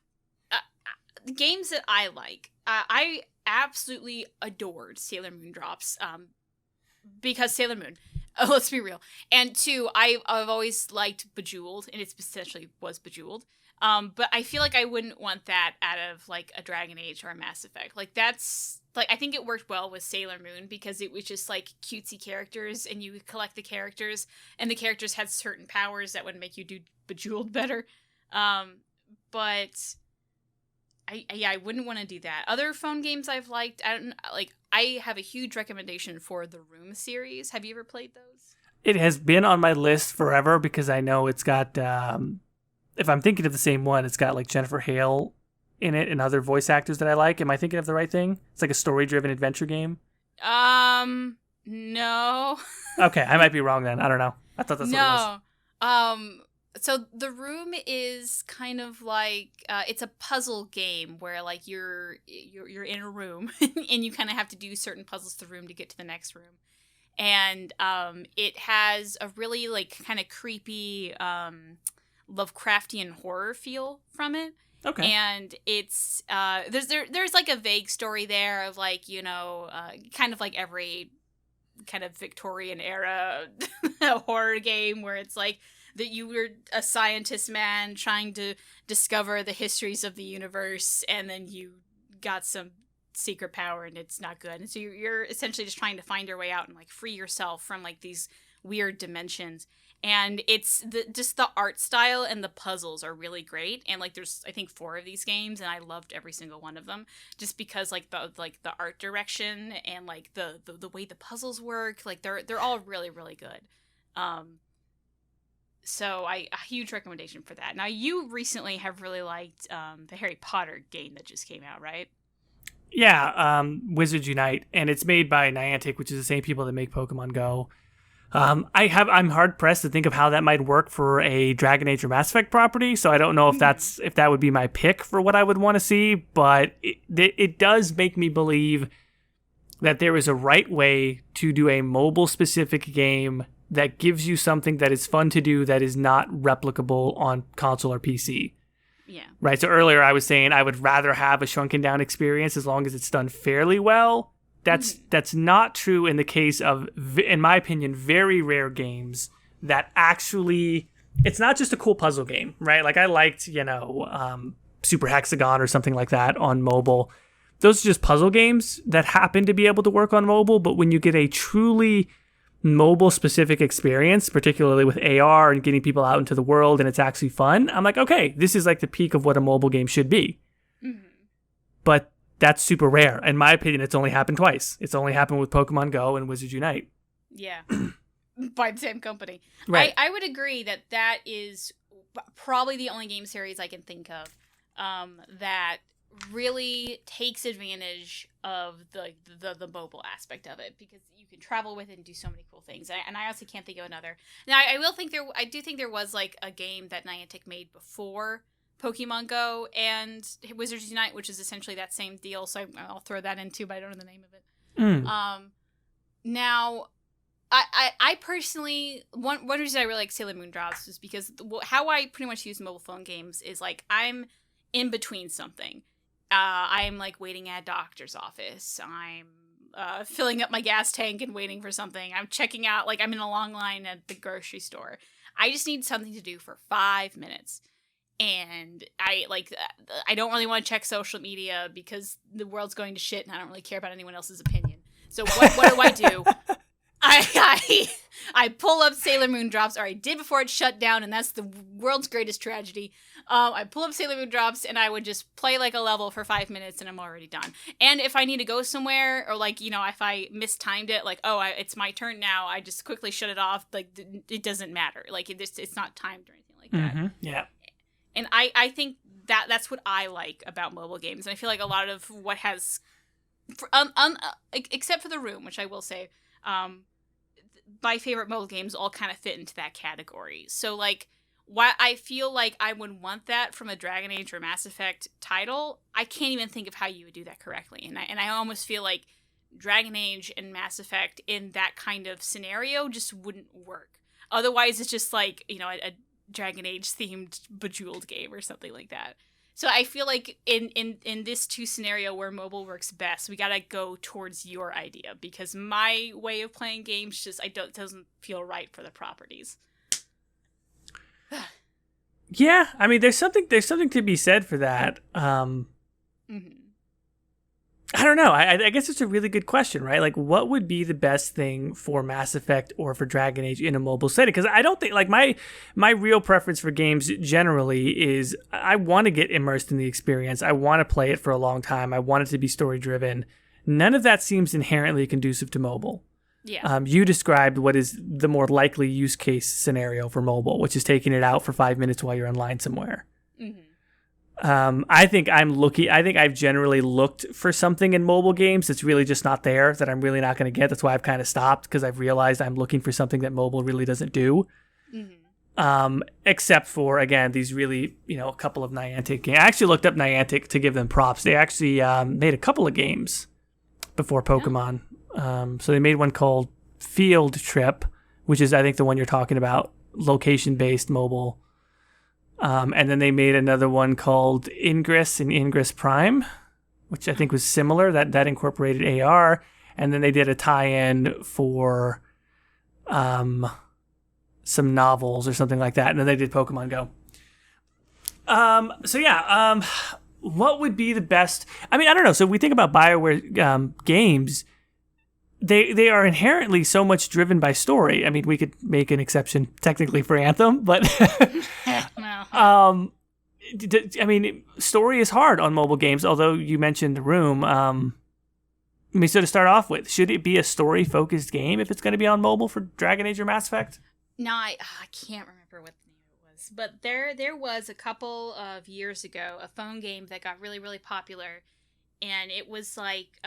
the games that I like, I absolutely adored Sailor Moon Drops, because Sailor Moon, let's be real. And two, I've always liked Bejeweled, and it essentially was Bejeweled. But I feel like I wouldn't want that out of like a Dragon Age or a Mass Effect. Like that's like, I think it worked well with Sailor Moon because it was just like cutesy characters and you would collect the characters and the characters had certain powers that would make you do Bejeweled better. But I wouldn't want to do that. Other phone games I've liked, I have a huge recommendation for the Room series. Have you ever played those? It has been on my list forever because I know it's got, if I'm thinking of the same one, it's got like Jennifer Hale in it and other voice actors that I like. Am I thinking of the right thing? It's like a story-driven adventure game. No. Okay, I might be wrong then. I don't know. I thought that's what it was. So the room is kind of like it's a puzzle game where like you're in a room and you kind of have to do certain puzzles to the room to get to the next room. And it has a really like kind of creepy Lovecraftian horror feel from it. Okay. And it's there's like a vague story there of like, kind of like every kind of Victorian era horror game where it's like that you were a scientist man trying to discover the histories of the universe, and then you got some secret power and it's not good. And so you're essentially just trying to find your way out and like free yourself from like these weird dimensions. And it's just the art style and the puzzles are really great. And like there's I think 4 of these games, and I loved every single one of them just because like the art direction and like the way the puzzles work, like they're all really really good. So a huge recommendation for that. Now you recently have really liked the Harry Potter game that just came out, right? Yeah, Wizards Unite, and it's made by Niantic, which is the same people that make Pokemon Go. I'm hard pressed to think of how that might work for a Dragon Age or Mass Effect property, so I don't know if that would be my pick for what I would want to see, but it does make me believe that there is a right way to do a mobile specific game that gives you something that is fun to do that is not replicable on console or PC. Yeah. Right. So earlier I was saying I would rather have a shrunken down experience as long as it's done fairly well. That's not true in the case of, in my opinion, very rare games that actually, it's not just a cool puzzle game, right? Like I liked, Super Hexagon or something like that on mobile. Those are just puzzle games that happen to be able to work on mobile. But when you get a truly mobile specific experience, particularly with AR and getting people out into the world and it's actually fun, I'm like, okay, this is like the peak of what a mobile game should be. Mm-hmm. But that's super rare. In my opinion, it's only happened twice. It's only happened with Pokemon Go and Wizards Unite. Yeah. By the same company. Right. I would agree that is probably the only game series I can think of that really takes advantage of the mobile aspect of it, because you can travel with it and do so many cool things. And I honestly can't think of another. Now I do think there was like a game that Niantic made before Pokemon Go and Wizards Unite, which is essentially that same deal. So I'll throw that in too, but I don't know the name of it. Now, I personally, one reason I really like Sailor Moon Drops is because how I pretty much use mobile phone games is like I'm in between something. I'm like waiting at a doctor's office. I'm filling up my gas tank and waiting for something. I'm checking out, like I'm in a long line at the grocery store. I just need something to do for 5 minutes. And I don't really want to check social media because the world's going to shit and I don't really care about anyone else's opinion. So what do? I pull up Sailor Moon Drops, or I did before it shut down, and that's the world's greatest tragedy. I pull up Sailor Moon Drops, and I would just play like a level for 5 minutes, and I'm already done. And if I need to go somewhere, or like, if I mistimed it, like, it's my turn now, I just quickly shut it off. Like, it doesn't matter. Like, it's not timed or anything like that. Mm-hmm. Yeah. And I think that's what I like about mobile games. And I feel like a lot of what has, except for The Room, which I will say, my favorite mobile games all kind of fit into that category. So, like, why I feel like I would want that from a Dragon Age or Mass Effect title, I can't even think of how you would do that correctly. And I almost feel like Dragon Age and Mass Effect in that kind of scenario just wouldn't work. Otherwise, it's just like, a Dragon Age themed Bejeweled game or something like that. So I feel like in this 2 scenario where mobile works best, we gotta go towards your idea, because my way of playing games doesn't feel right for the properties. Yeah, I mean, there's something to be said for that. I don't know. I guess it's a really good question, right? Like, what would be the best thing for Mass Effect or for Dragon Age in a mobile setting? Because I don't think, like, my real preference for games generally is I want to get immersed in the experience. I want to play it for a long time. I want it to be story-driven. None of that seems inherently conducive to mobile. Yeah. You described what is the more likely use case scenario for mobile, which is taking it out for 5 minutes while you're in line somewhere. Mm-hmm. I think I've generally looked for something in mobile games that's really just not there, that I'm really not going to get. That's why I've kind of stopped, because I've realized I'm looking for something that mobile really doesn't do. Mm-hmm. Except for, again, these really, a couple of Niantic games. I actually looked up Niantic to give them props. They actually made a couple of games before Pokemon. So they made one called Field Trip, which is, I think, the one you're talking about, location-based mobile. And then they made another one called Ingress and Ingress Prime, which I think was similar. That incorporated AR. And then they did a tie-in for some novels or something like that. And then they did Pokemon Go. What would be the best? I mean, I don't know. So we think about BioWare games. They are inherently so much driven by story. I mean, we could make an exception technically for Anthem, but I mean, story is hard on mobile games. Although you mentioned The Room. So to start off with, should it be a story-focused game if it's going to be on mobile for Dragon Age or Mass Effect? No, I can't remember what the name it was, but there was a couple of years ago a phone game that got really, really popular, and it was like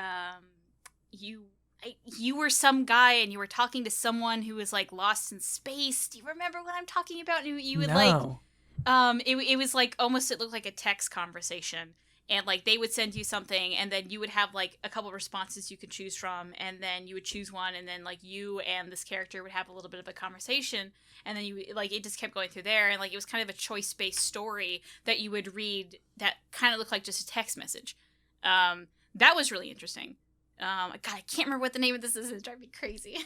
you were some guy and you were talking to someone who was like lost in space. Do you remember what I'm talking about? You would No. It was like almost, it looked like a text conversation. And, like, they would send you something, and then you would have, like, a couple responses you could choose from, and then you would choose one, and then, like, you and this character would have a little bit of a conversation, and then you, like, it just kept going through there, and, like, it was kind of a choice-based story that you would read that kind of looked like just a text message. That was really interesting. God, I can't remember what the name of this is. It's driving me crazy.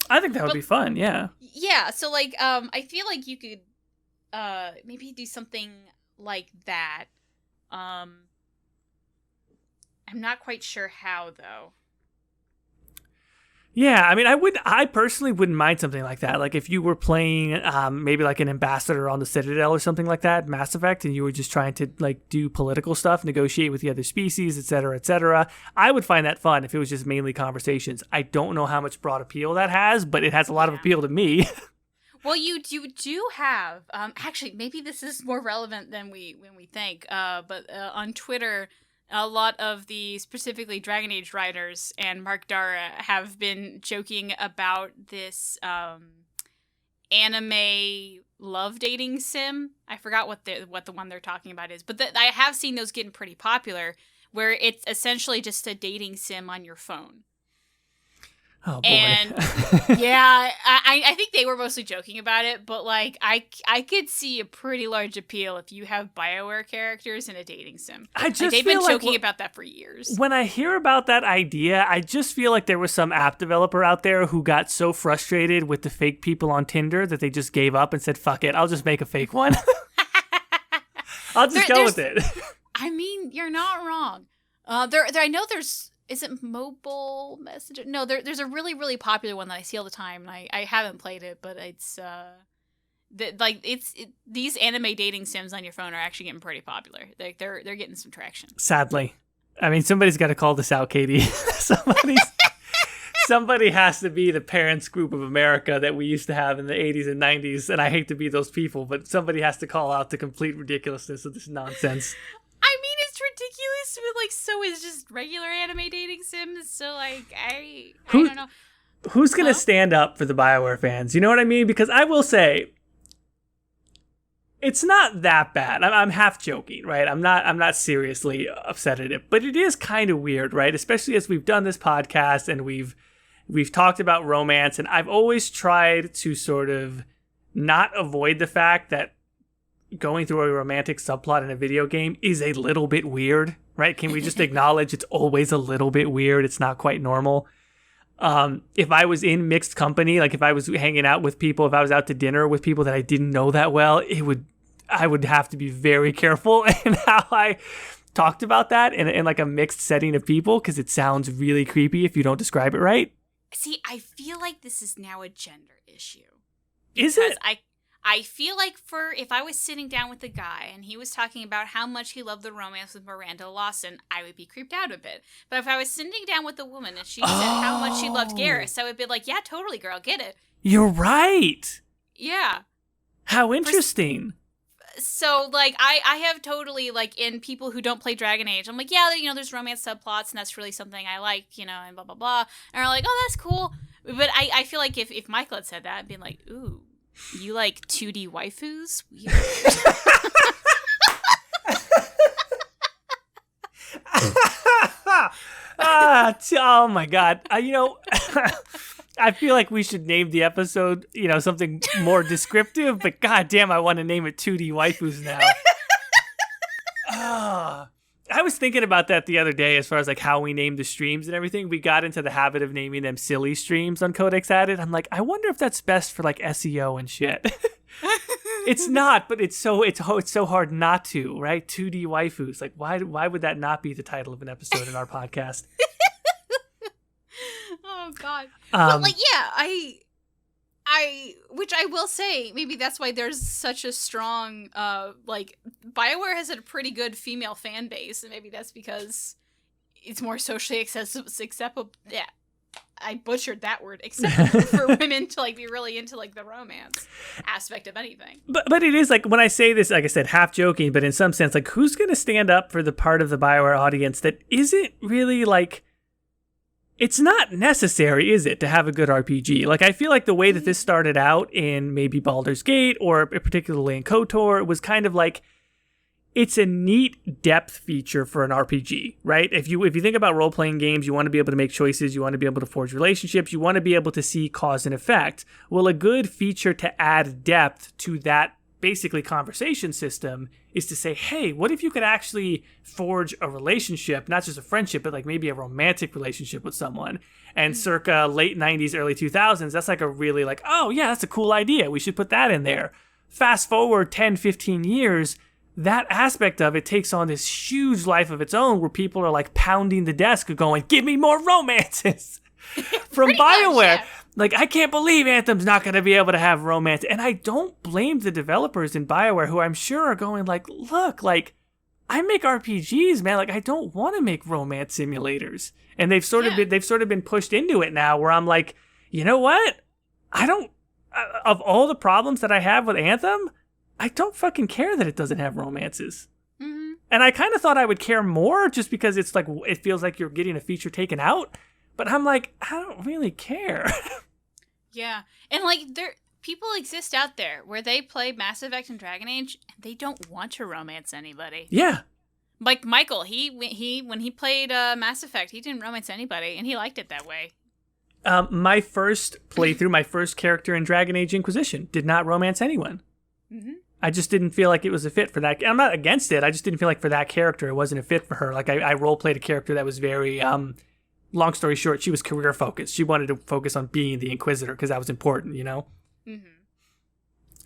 I think that would be fun, yeah. Yeah, so, like, I feel like you could maybe do something like that. I'm not quite sure how, though. Yeah, I mean, I personally wouldn't mind something like that. Like if you were playing maybe like an ambassador on the Citadel or something like that, Mass Effect, and you were just trying to like do political stuff, negotiate with the other species, et cetera, et cetera. I would find that fun if it was just mainly conversations. I don't know how much broad appeal that has, but it has a lot of appeal to me. Well, you do have, actually, maybe this is more relevant than we think, but on Twitter, a lot of the specifically Dragon Age writers and Mark Dara have been joking about this anime love dating sim. I forgot what the one they're talking about is, but I have seen those getting pretty popular, where it's essentially just a dating sim on your phone. Oh boy. And yeah, I think they were mostly joking about it, but like I could see a pretty large appeal if you have BioWare characters in a dating sim. They've been joking about that for years. When I hear about that idea, I just feel like there was some app developer out there who got so frustrated with the fake people on Tinder that they just gave up and said, "Fuck it, I'll just make a fake one. I'll just go with it." I mean, you're not wrong. I know there's. Is it mobile messenger? No, there's a really, really popular one that I see all the time, and I haven't played it, but it's these anime dating sims on your phone are actually getting pretty popular. Like they're getting some traction. Sadly, I mean, somebody's got to call this out, Caitie. Somebody has to be the parents group of America that we used to have in the 80s and 90s, and I hate to be those people, but somebody has to call out the complete ridiculousness of this nonsense. I mean, it's ridiculous, but like, so is just regular anime dating sims. So like, I don't know. Who's gonna stand up for the BioWare fans? You know what I mean? Because I will say, it's not that bad. I'm half joking, right? I'm not seriously upset at it, but it is kind of weird, right? Especially as we've done this podcast and we've talked about romance, and I've always tried to sort of not avoid the fact that going through a romantic subplot in a video game is a little bit weird, right? Can we just acknowledge it's always a little bit weird? It's not quite normal. If I was in mixed company, like if I was hanging out with people, if I was out to dinner with people that I didn't know that well, I would have to be very careful in how I talked about that in like a mixed setting of people, because it sounds really creepy if you don't describe it right. See, I feel like this is now a gender issue. Is it? I feel like if I was sitting down with a guy and he was talking about how much he loved the romance with Miranda Lawson, I would be creeped out a bit. But if I was sitting down with a woman and she said how much she loved Garrus, I would be like, yeah, totally, girl, get it. You're right. Yeah. How interesting. So, like, I have totally, like, in people who don't play Dragon Age, I'm like, yeah, you know, there's romance subplots, and that's really something I like, you know, and blah, blah, blah. And they're like, oh, that's cool. But I feel like if Michael had said that, I'd be like, ooh. You like 2D waifus? Oh my god. I feel like we should name the episode, something more descriptive, but goddamn, I want to name it 2D waifus now. I was thinking about that the other day as far as like how we name the streams and everything. We got into the habit of naming them silly streams on Codex Added. I'm like, I wonder if that's best for like SEO and shit. It's not, but it's so hard not to, right? 2D waifus. Like, why would that not be the title of an episode in our podcast? Oh God. But like, yeah, which I will say, maybe that's why there's such a strong, like, BioWare has a pretty good female fan base, and maybe that's because it's more socially acceptable. Yeah, I butchered that word. Acceptable for women to like be really into like the romance aspect of anything. But it is like, when I say this, like I said, half joking, but in some sense, like, who's going to stand up for the part of the BioWare audience that isn't really like, it's not necessary, is it, to have a good RPG? Like, I feel like the way that this started out in maybe Baldur's Gate, or particularly in KOTOR, was kind of like, it's a neat depth feature for an RPG, right? If you think about role-playing games, you want to be able to make choices, you want to be able to forge relationships, you want to be able to see cause and effect. Well, a good feature to add depth to that basically conversation system is to say, hey, what if you could actually forge a relationship, not just a friendship, but like maybe a romantic relationship with someone? And circa late 90s, early 2000s, that's like a really like, oh yeah, that's a cool idea. We should put that in there. Fast forward 10, 15 years, that aspect of it takes on this huge life of its own where people are like pounding the desk going, give me more romances from BioWare. Much, yeah. Like, I can't believe Anthem's not going to be able to have romance. And I don't blame the developers in BioWare, who I'm sure are going like, look, like, I make RPGs, man. Like, I don't want to make romance simulators. And they've sort of been pushed into it now, where I'm like, you know what? Of all the problems that I have with Anthem, I don't fucking care that it doesn't have romances. Mm-hmm. And I kind of thought I would care more just because it's like, it feels like you're getting a feature taken out. But I'm like, I don't really care. Yeah. And like, people exist out there where they play Mass Effect and Dragon Age and they don't want to romance anybody. Yeah. Like Michael, when he played Mass Effect, he didn't romance anybody and he liked it that way. My first playthrough, my first character in Dragon Age Inquisition did not romance anyone. Mm-hmm. I just didn't feel like it was a fit for that. I'm not against it. I just didn't feel like for that character, it wasn't a fit for her. Like, I role-played a character that was very, long story short, she was career focused. She wanted to focus on being the Inquisitor because that was important, you know? Mm-hmm.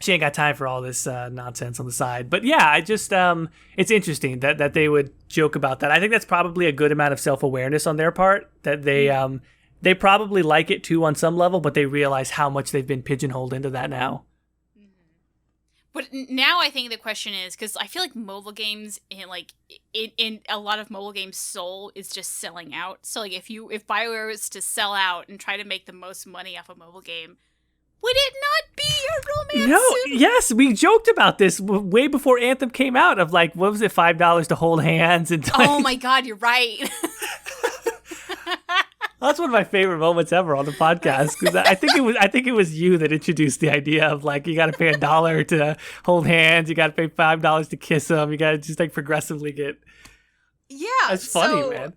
She ain't got time for all this nonsense on the side. But yeah, I just, it's interesting that they would joke about that. I think that's probably a good amount of self-awareness on their part, that they probably like it too on some level, but they realize how much they've been pigeonholed into that now. But now I think the question is, because I feel like mobile games, in a lot of mobile games, soul is just selling out. So like if BioWare was to sell out and try to make the most money off a mobile game, would it not be a romance? No, yes, we joked about this way before Anthem came out. Of like, what was it, $5 to hold hands and? Oh my God, you're right. That's one of my favorite moments ever on the podcast, because I think it was you that introduced the idea of like, you got to pay $1 to hold hands, you got to pay $5 to kiss them, you got to just like progressively get. Yeah, that's funny, man.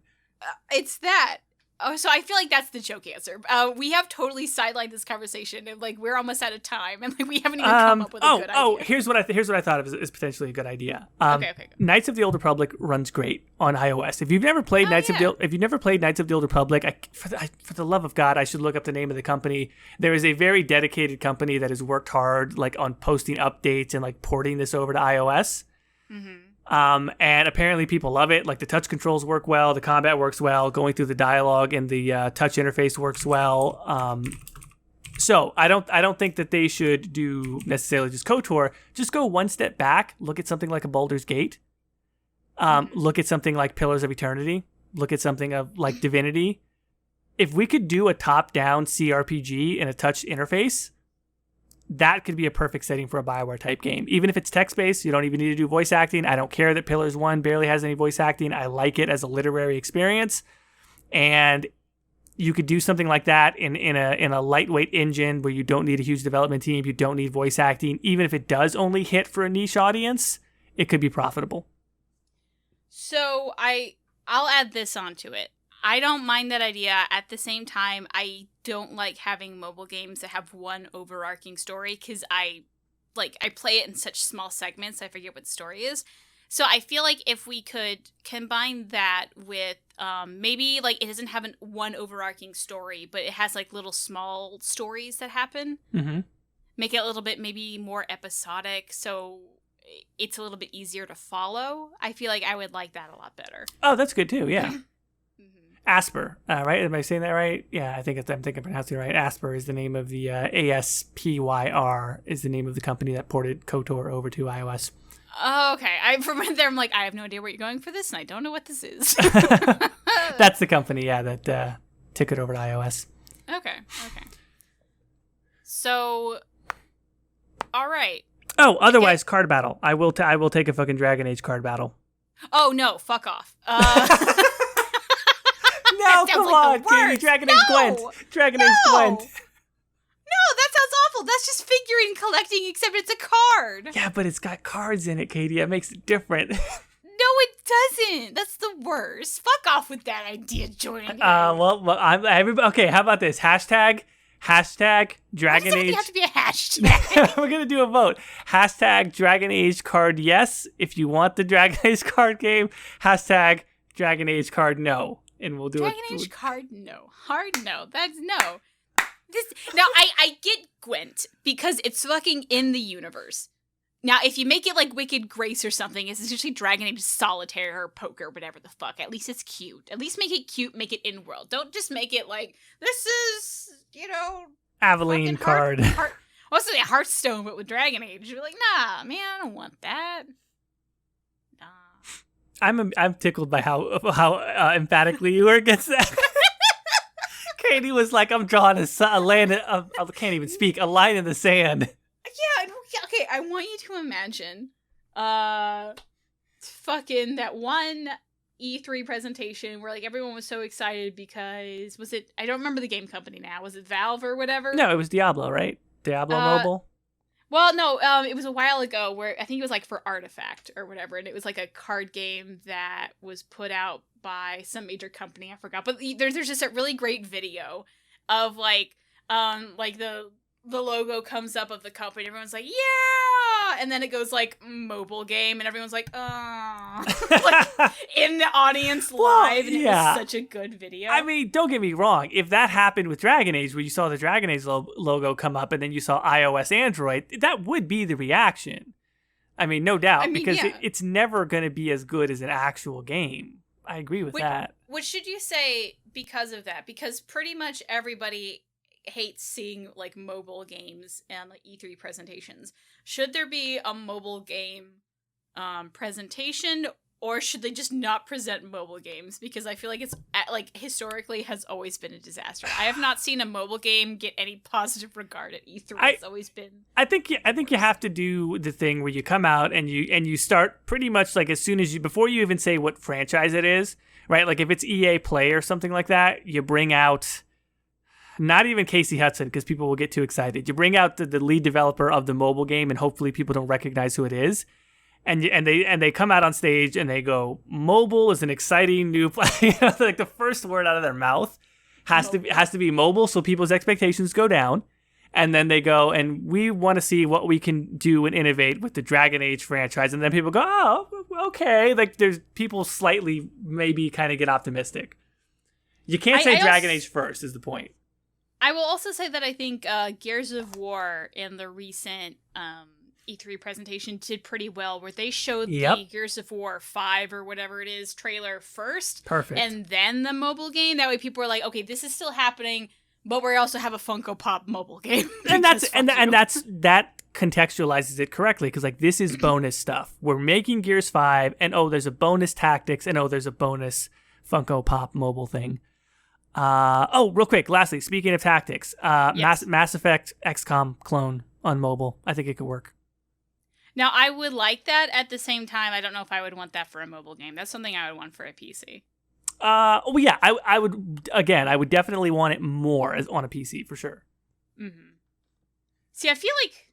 It's that. Oh, so I feel like that's the joke answer. We have totally sidelined this conversation, and like we're almost out of time, and like we haven't even come up with a good idea. Here's what I thought of is potentially a good idea. Okay. Knights of the Old Republic runs great on iOS. If you've never played Knights of the Old Republic, for the love of God, I should look up the name of the company. There is a very dedicated company that has worked hard, like on posting updates and like porting this over to iOS. Mm-hmm. And apparently people love it. Like, the touch controls work well, the combat works well, going through the dialogue and the touch interface works well. So I don't think that they should do necessarily just KOTOR. Just go one step back, look at something like a Baldur's Gate. Look at something like Pillars of Eternity. Look at something of like Divinity. If we could do a top-down CRPG in a touch interface, that could be a perfect setting for a BioWare type game. Even if it's text-based, you don't even need to do voice acting. I don't care that Pillars 1 barely has any voice acting. I like it as a literary experience. And you could do something like that in a lightweight engine where you don't need a huge development team, you don't need voice acting. Even if it does only hit for a niche audience, it could be profitable. So I'll add this onto it. I don't mind that idea. At the same time, I don't like having mobile games that have one overarching story because I play it in such small segments, I forget what the story is. So I feel like if we could combine that with maybe like it doesn't have one overarching story, but it has like little small stories that happen. Mm-hmm. Make it a little bit maybe more episodic, so it's a little bit easier to follow. I feel like I would like that a lot better. Oh, that's good too. Yeah. Asper, right? Am I saying that right? Yeah, I'm pronouncing it right. Asper is the name of the ASPYR is the name of the company that ported KOTOR over to iOS. Oh, okay. From right there, I'm like, I have no idea where you're going for this, and I don't know what this is. That's the company, yeah, that took it over to iOS. Okay. So, all right. Oh, otherwise, card battle. I will take a fucking Dragon Age card battle. Oh no! Fuck off. No, come on, Caitie. Dragon Age Gwent. Dragon Age Gwent. No, that sounds awful. That's just figurine collecting, except it's a card. Yeah, but it's got cards in it, Caitie. That makes it different. No, it doesn't. That's the worst. Fuck off with that idea, Jordan. Okay, how about this? Hashtag Dragon Age. Why does it have to be a hashtag? We're going to do a vote. Hashtag Dragon Age card yes if you want the Dragon Age card game. Hashtag Dragon Age card no. And we'll do Dragon Age card no. Hard no. That's no. I get Gwent because it's fucking in the universe. Now, if you make it like Wicked Grace or something, it's essentially Dragon Age Solitaire or Poker, whatever the fuck. At least it's cute. At least make it cute, make it in-world. Don't just make it like, this is, Aveline card. What's it, Hearthstone, but with Dragon Age? You're like, nah, man, I don't want that. Nah. I'm tickled by how emphatically you were against that. Caitie was like, I'm drawing a line. I can't even speak. A line in the sand. Yeah. Okay. I want you to imagine, fucking that one E3 presentation where like everyone was so excited because I don't remember the game company now. Was it Valve or whatever? No, it was Diablo, right? Diablo Mobile. Well, no, it was a while ago where I think it was like for Artifact or whatever, and it was like a card game that was put out by some major company, I forgot. But there's just a really great video of like the logo comes up of the company, everyone's like, yeah, and then it goes like mobile game, and everyone's like, oh, like in the audience live, and it was such a good video. I mean, don't get me wrong. If that happened with Dragon Age, where you saw the Dragon Age logo come up, and then you saw iOS, Android, that would be the reaction. I mean, no doubt, because it's never going to be as good as an actual game. I agree with that. What should you say because of that? Because pretty much everybody hates seeing like mobile games and like E3 presentations. Should there be a mobile game presentation, or should they just not present mobile games? Because I feel like it's like historically has always been a disaster. I have not seen a mobile game get any positive regard at E3. It's always been. I think you have to do the thing where you come out and you start pretty much like as soon as before you even say what franchise it is, right? Like if it's EA Play or something like that, you bring out. Not even Casey Hudson, because people will get too excited. You bring out the lead developer of the mobile game, and hopefully people don't recognize who it is. And they come out on stage and they go, "Mobile is an exciting new play." Like the first word out of their mouth has to be mobile, so people's expectations go down. And then they go, and we want to see what we can do and innovate with the Dragon Age franchise. And then people go, "Oh, okay." Like there's people slightly maybe kind of get optimistic. You can't say Dragon Age first is the point. I will also say that I think Gears of War in the recent E3 presentation did pretty well, where they showed the Gears of War 5 or whatever it is trailer first. Perfect. And then the mobile game. That way people were like, okay, this is still happening, but we also have a Funko Pop mobile game. and that contextualizes it correctly, because like this is bonus stuff. We're making Gears 5, and there's a bonus tactics, and there's a bonus Funko Pop mobile thing. Real quick, lastly, speaking of tactics, yes. Mass Effect XCOM clone on mobile. I think it could work. Now, I would like that. At the same time, I don't know if I would want that for a mobile game. That's something I would want for a PC. Well, yeah, I would, again, I would definitely want it more on a PC, for sure. Mm-hmm. See, I feel like,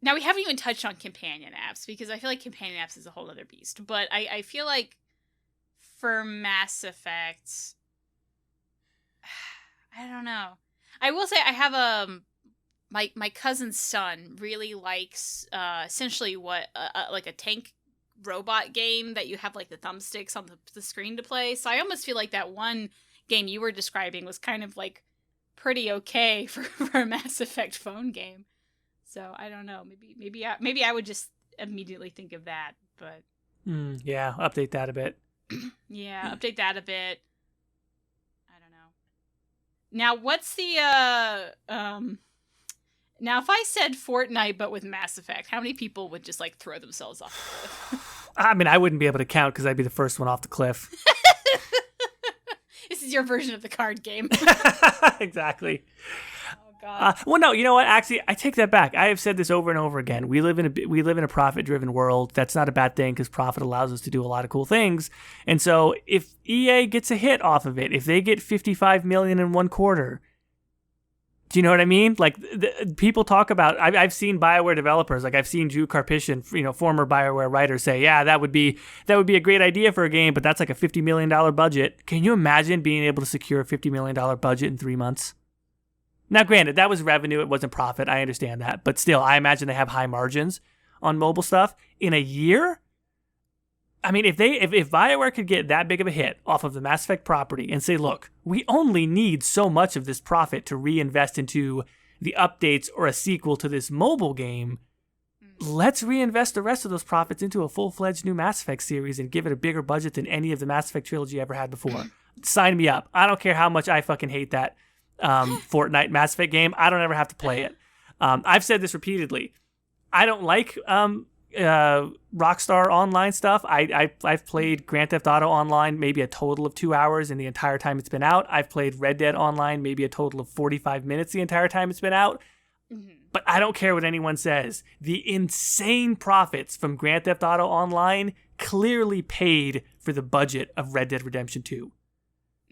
now we haven't even touched on companion apps, because I feel like companion apps is a whole other beast, but I feel like for Mass Effect, I don't know. I will say I have my cousin's son really likes essentially what like a tank robot game that you have like the thumbsticks on the screen to play. So I almost feel like that one game you were describing was kind of like pretty okay for a Mass Effect phone game. So I don't know. Maybe I would just immediately think of that. But yeah, update that a bit. Yeah, update that a bit. I don't know. Now, what's the now, if I said Fortnite but with Mass Effect, how many people would just like throw themselves off the cliff? I mean, I wouldn't be able to count because I'd be the first one off the cliff. This is your version of the card game. Exactly. Oh God. Well, no, you know what? Actually, I take that back. I have said this over and over again. We live in a profit-driven world. That's not a bad thing because profit allows us to do a lot of cool things. And so, if EA gets a hit off of it, if they get $55 million in one quarter. Do you know what I mean? Like, people talk about, I've seen BioWare developers, like I've seen Drew Karpyshyn, former BioWare writer, say, yeah, that would be a great idea for a game, but that's like a $50 million budget. Can you imagine being able to secure a $50 million budget in 3 months? Now, granted, that was revenue, it wasn't profit, I understand that, but still, I imagine they have high margins on mobile stuff. In a year? I mean, if BioWare could get that big of a hit off of the Mass Effect property and say, look, we only need so much of this profit to reinvest into the updates or a sequel to this mobile game, let's reinvest the rest of those profits into a full-fledged new Mass Effect series and give it a bigger budget than any of the Mass Effect trilogy ever had before. Sign me up. I don't care how much I fucking hate that Fortnite Mass Effect game. I don't ever have to play it. I've said this repeatedly. I don't like Rockstar Online stuff. I've played Grand Theft Auto Online maybe a total of 2 hours in the entire time it's been out. I've played Red Dead Online maybe a total of 45 minutes the entire time it's been out. Mm-hmm. But I don't care what anyone says. The insane profits from Grand Theft Auto Online clearly paid for the budget of Red Dead Redemption 2.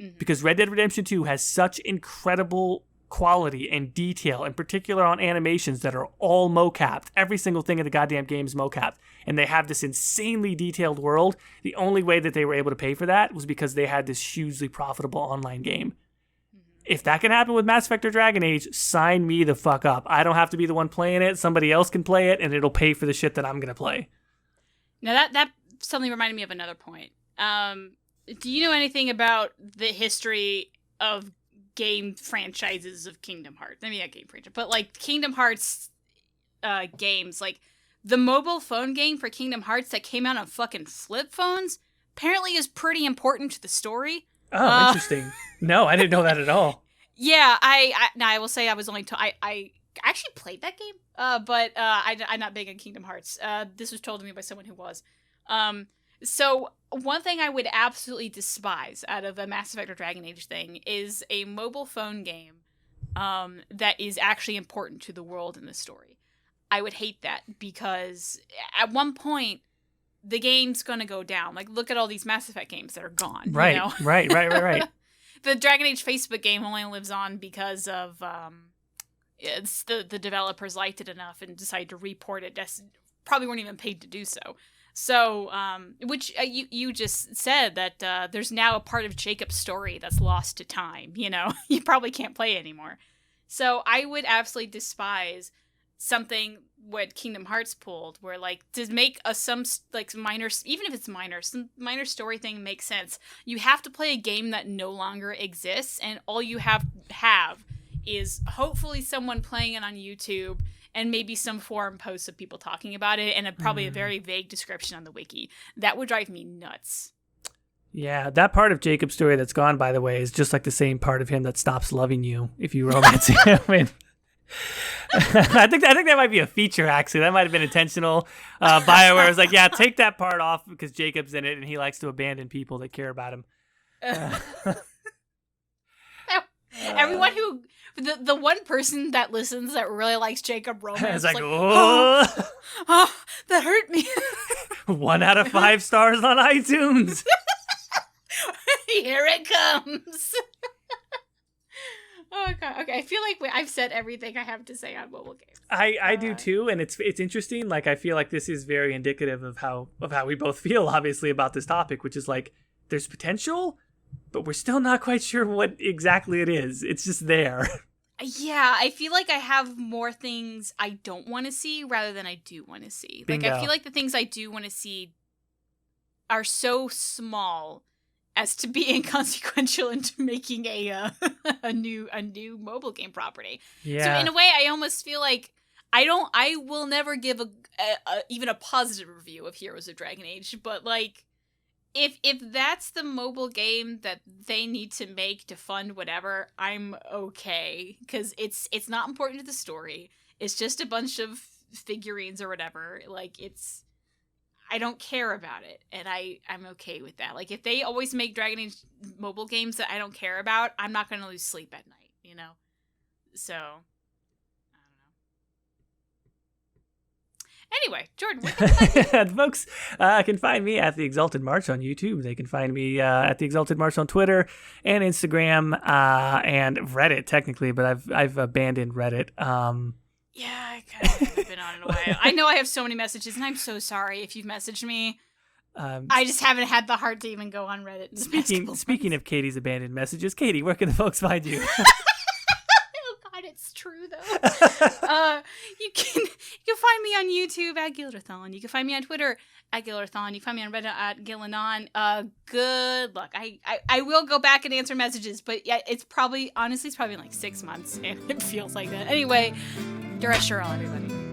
Mm-hmm. Because Red Dead Redemption 2 has such incredible quality and detail, in particular on animations that are all mocapped. Every single thing in the goddamn game is mocapped. And they have this insanely detailed world. The only way that they were able to pay for that was because they had this hugely profitable online game. If that can happen with Mass Effect or Dragon Age, sign me the fuck up. I don't have to be the one playing it. Somebody else can play it, and it'll pay for the shit that I'm going to play. Now, that suddenly reminded me of another point. Do you know anything about the history of game franchises of Kingdom Hearts? I mean, not game franchise, but like Kingdom Hearts games. Like, the mobile phone game for Kingdom Hearts that came out on fucking flip phones apparently is pretty important to the story. Oh, interesting. No, I didn't know that at all. Yeah, I will say I was only I actually played that game, but I'm not big on Kingdom Hearts. This was told to me by someone who was. So one thing I would absolutely despise out of a Mass Effect or Dragon Age thing is a mobile phone game that is actually important to the world and the story. I would hate that because at one point the game's gonna go down. Like, look at all these Mass Effect games that are gone. Right, you know? right. The Dragon Age Facebook game only lives on because of it's the developers liked it enough and decided to report it. Probably weren't even paid to do so. So, which you just said that there's now a part of Jacob's story that's lost to time. You know, you probably can't play it anymore. So I would absolutely despise something what Kingdom Hearts pulled, where like to make some minor, even if it's minor, some minor story thing makes sense. You have to play a game that no longer exists, and all you have is hopefully someone playing it on YouTube and maybe some forum posts of people talking about it, and probably a very vague description on the wiki. That would drive me nuts. Yeah, that part of Jacob's story that's gone, by the way, is just like the same part of him that stops loving you if you romance him. And I think that might be a feature, actually. That might have been intentional. BioWare was like, yeah, take that part off because Jacob's in it and he likes to abandon people that care about him. Everyone who... The one person that listens that really likes Jacob romance is like, oh, that hurt me. 1 out of 5 stars on iTunes. Here it comes. Oh god. Okay, I feel like I've said everything I have to say on mobile games. I do too, and it's interesting. Like I feel like this is very indicative of how we both feel, obviously, about this topic, which is like there's potential, but we're still not quite sure what exactly it is. It's just there. Yeah, I feel like I have more things I don't want to see rather than I do want to see. Bingo. Like I feel like the things I do want to see are so small as to be inconsequential into making a new mobile game property. Yeah. So in a way, I almost feel like I will never give even a positive review of Heroes of Dragon Age, but like if that's the mobile game that they need to make to fund whatever, I'm okay, because it's not important to the story. It's just a bunch of figurines or whatever. Like I don't care about it, and I'm okay with that. Like, if they always make Dragon Age mobile games that I don't care about, I'm not going to lose sleep at night, you know? So, I don't know. Anyway, Jordan, where can you find me? Folks can find me at The Exalted March on YouTube. They can find me at The Exalted March on Twitter and Instagram and Reddit, technically, but I've abandoned Reddit. Yeah, I kind of haven't been on in a while. I know I have so many messages, and I'm so sorry if you've messaged me. I just haven't had the heart to even go on Reddit. Speaking of Caitie's abandoned messages, Caitie, where can the folks find you? Oh God, it's true though. You can find me on YouTube at Ghildirthalen. You can find me on Twitter at Ghildirthalen. You can find me on Reddit at Ghillanon. Good luck. I will go back and answer messages, but yeah, it's probably in like 6 months, and it feels like that. Anyway, Duress Sherrill, everybody.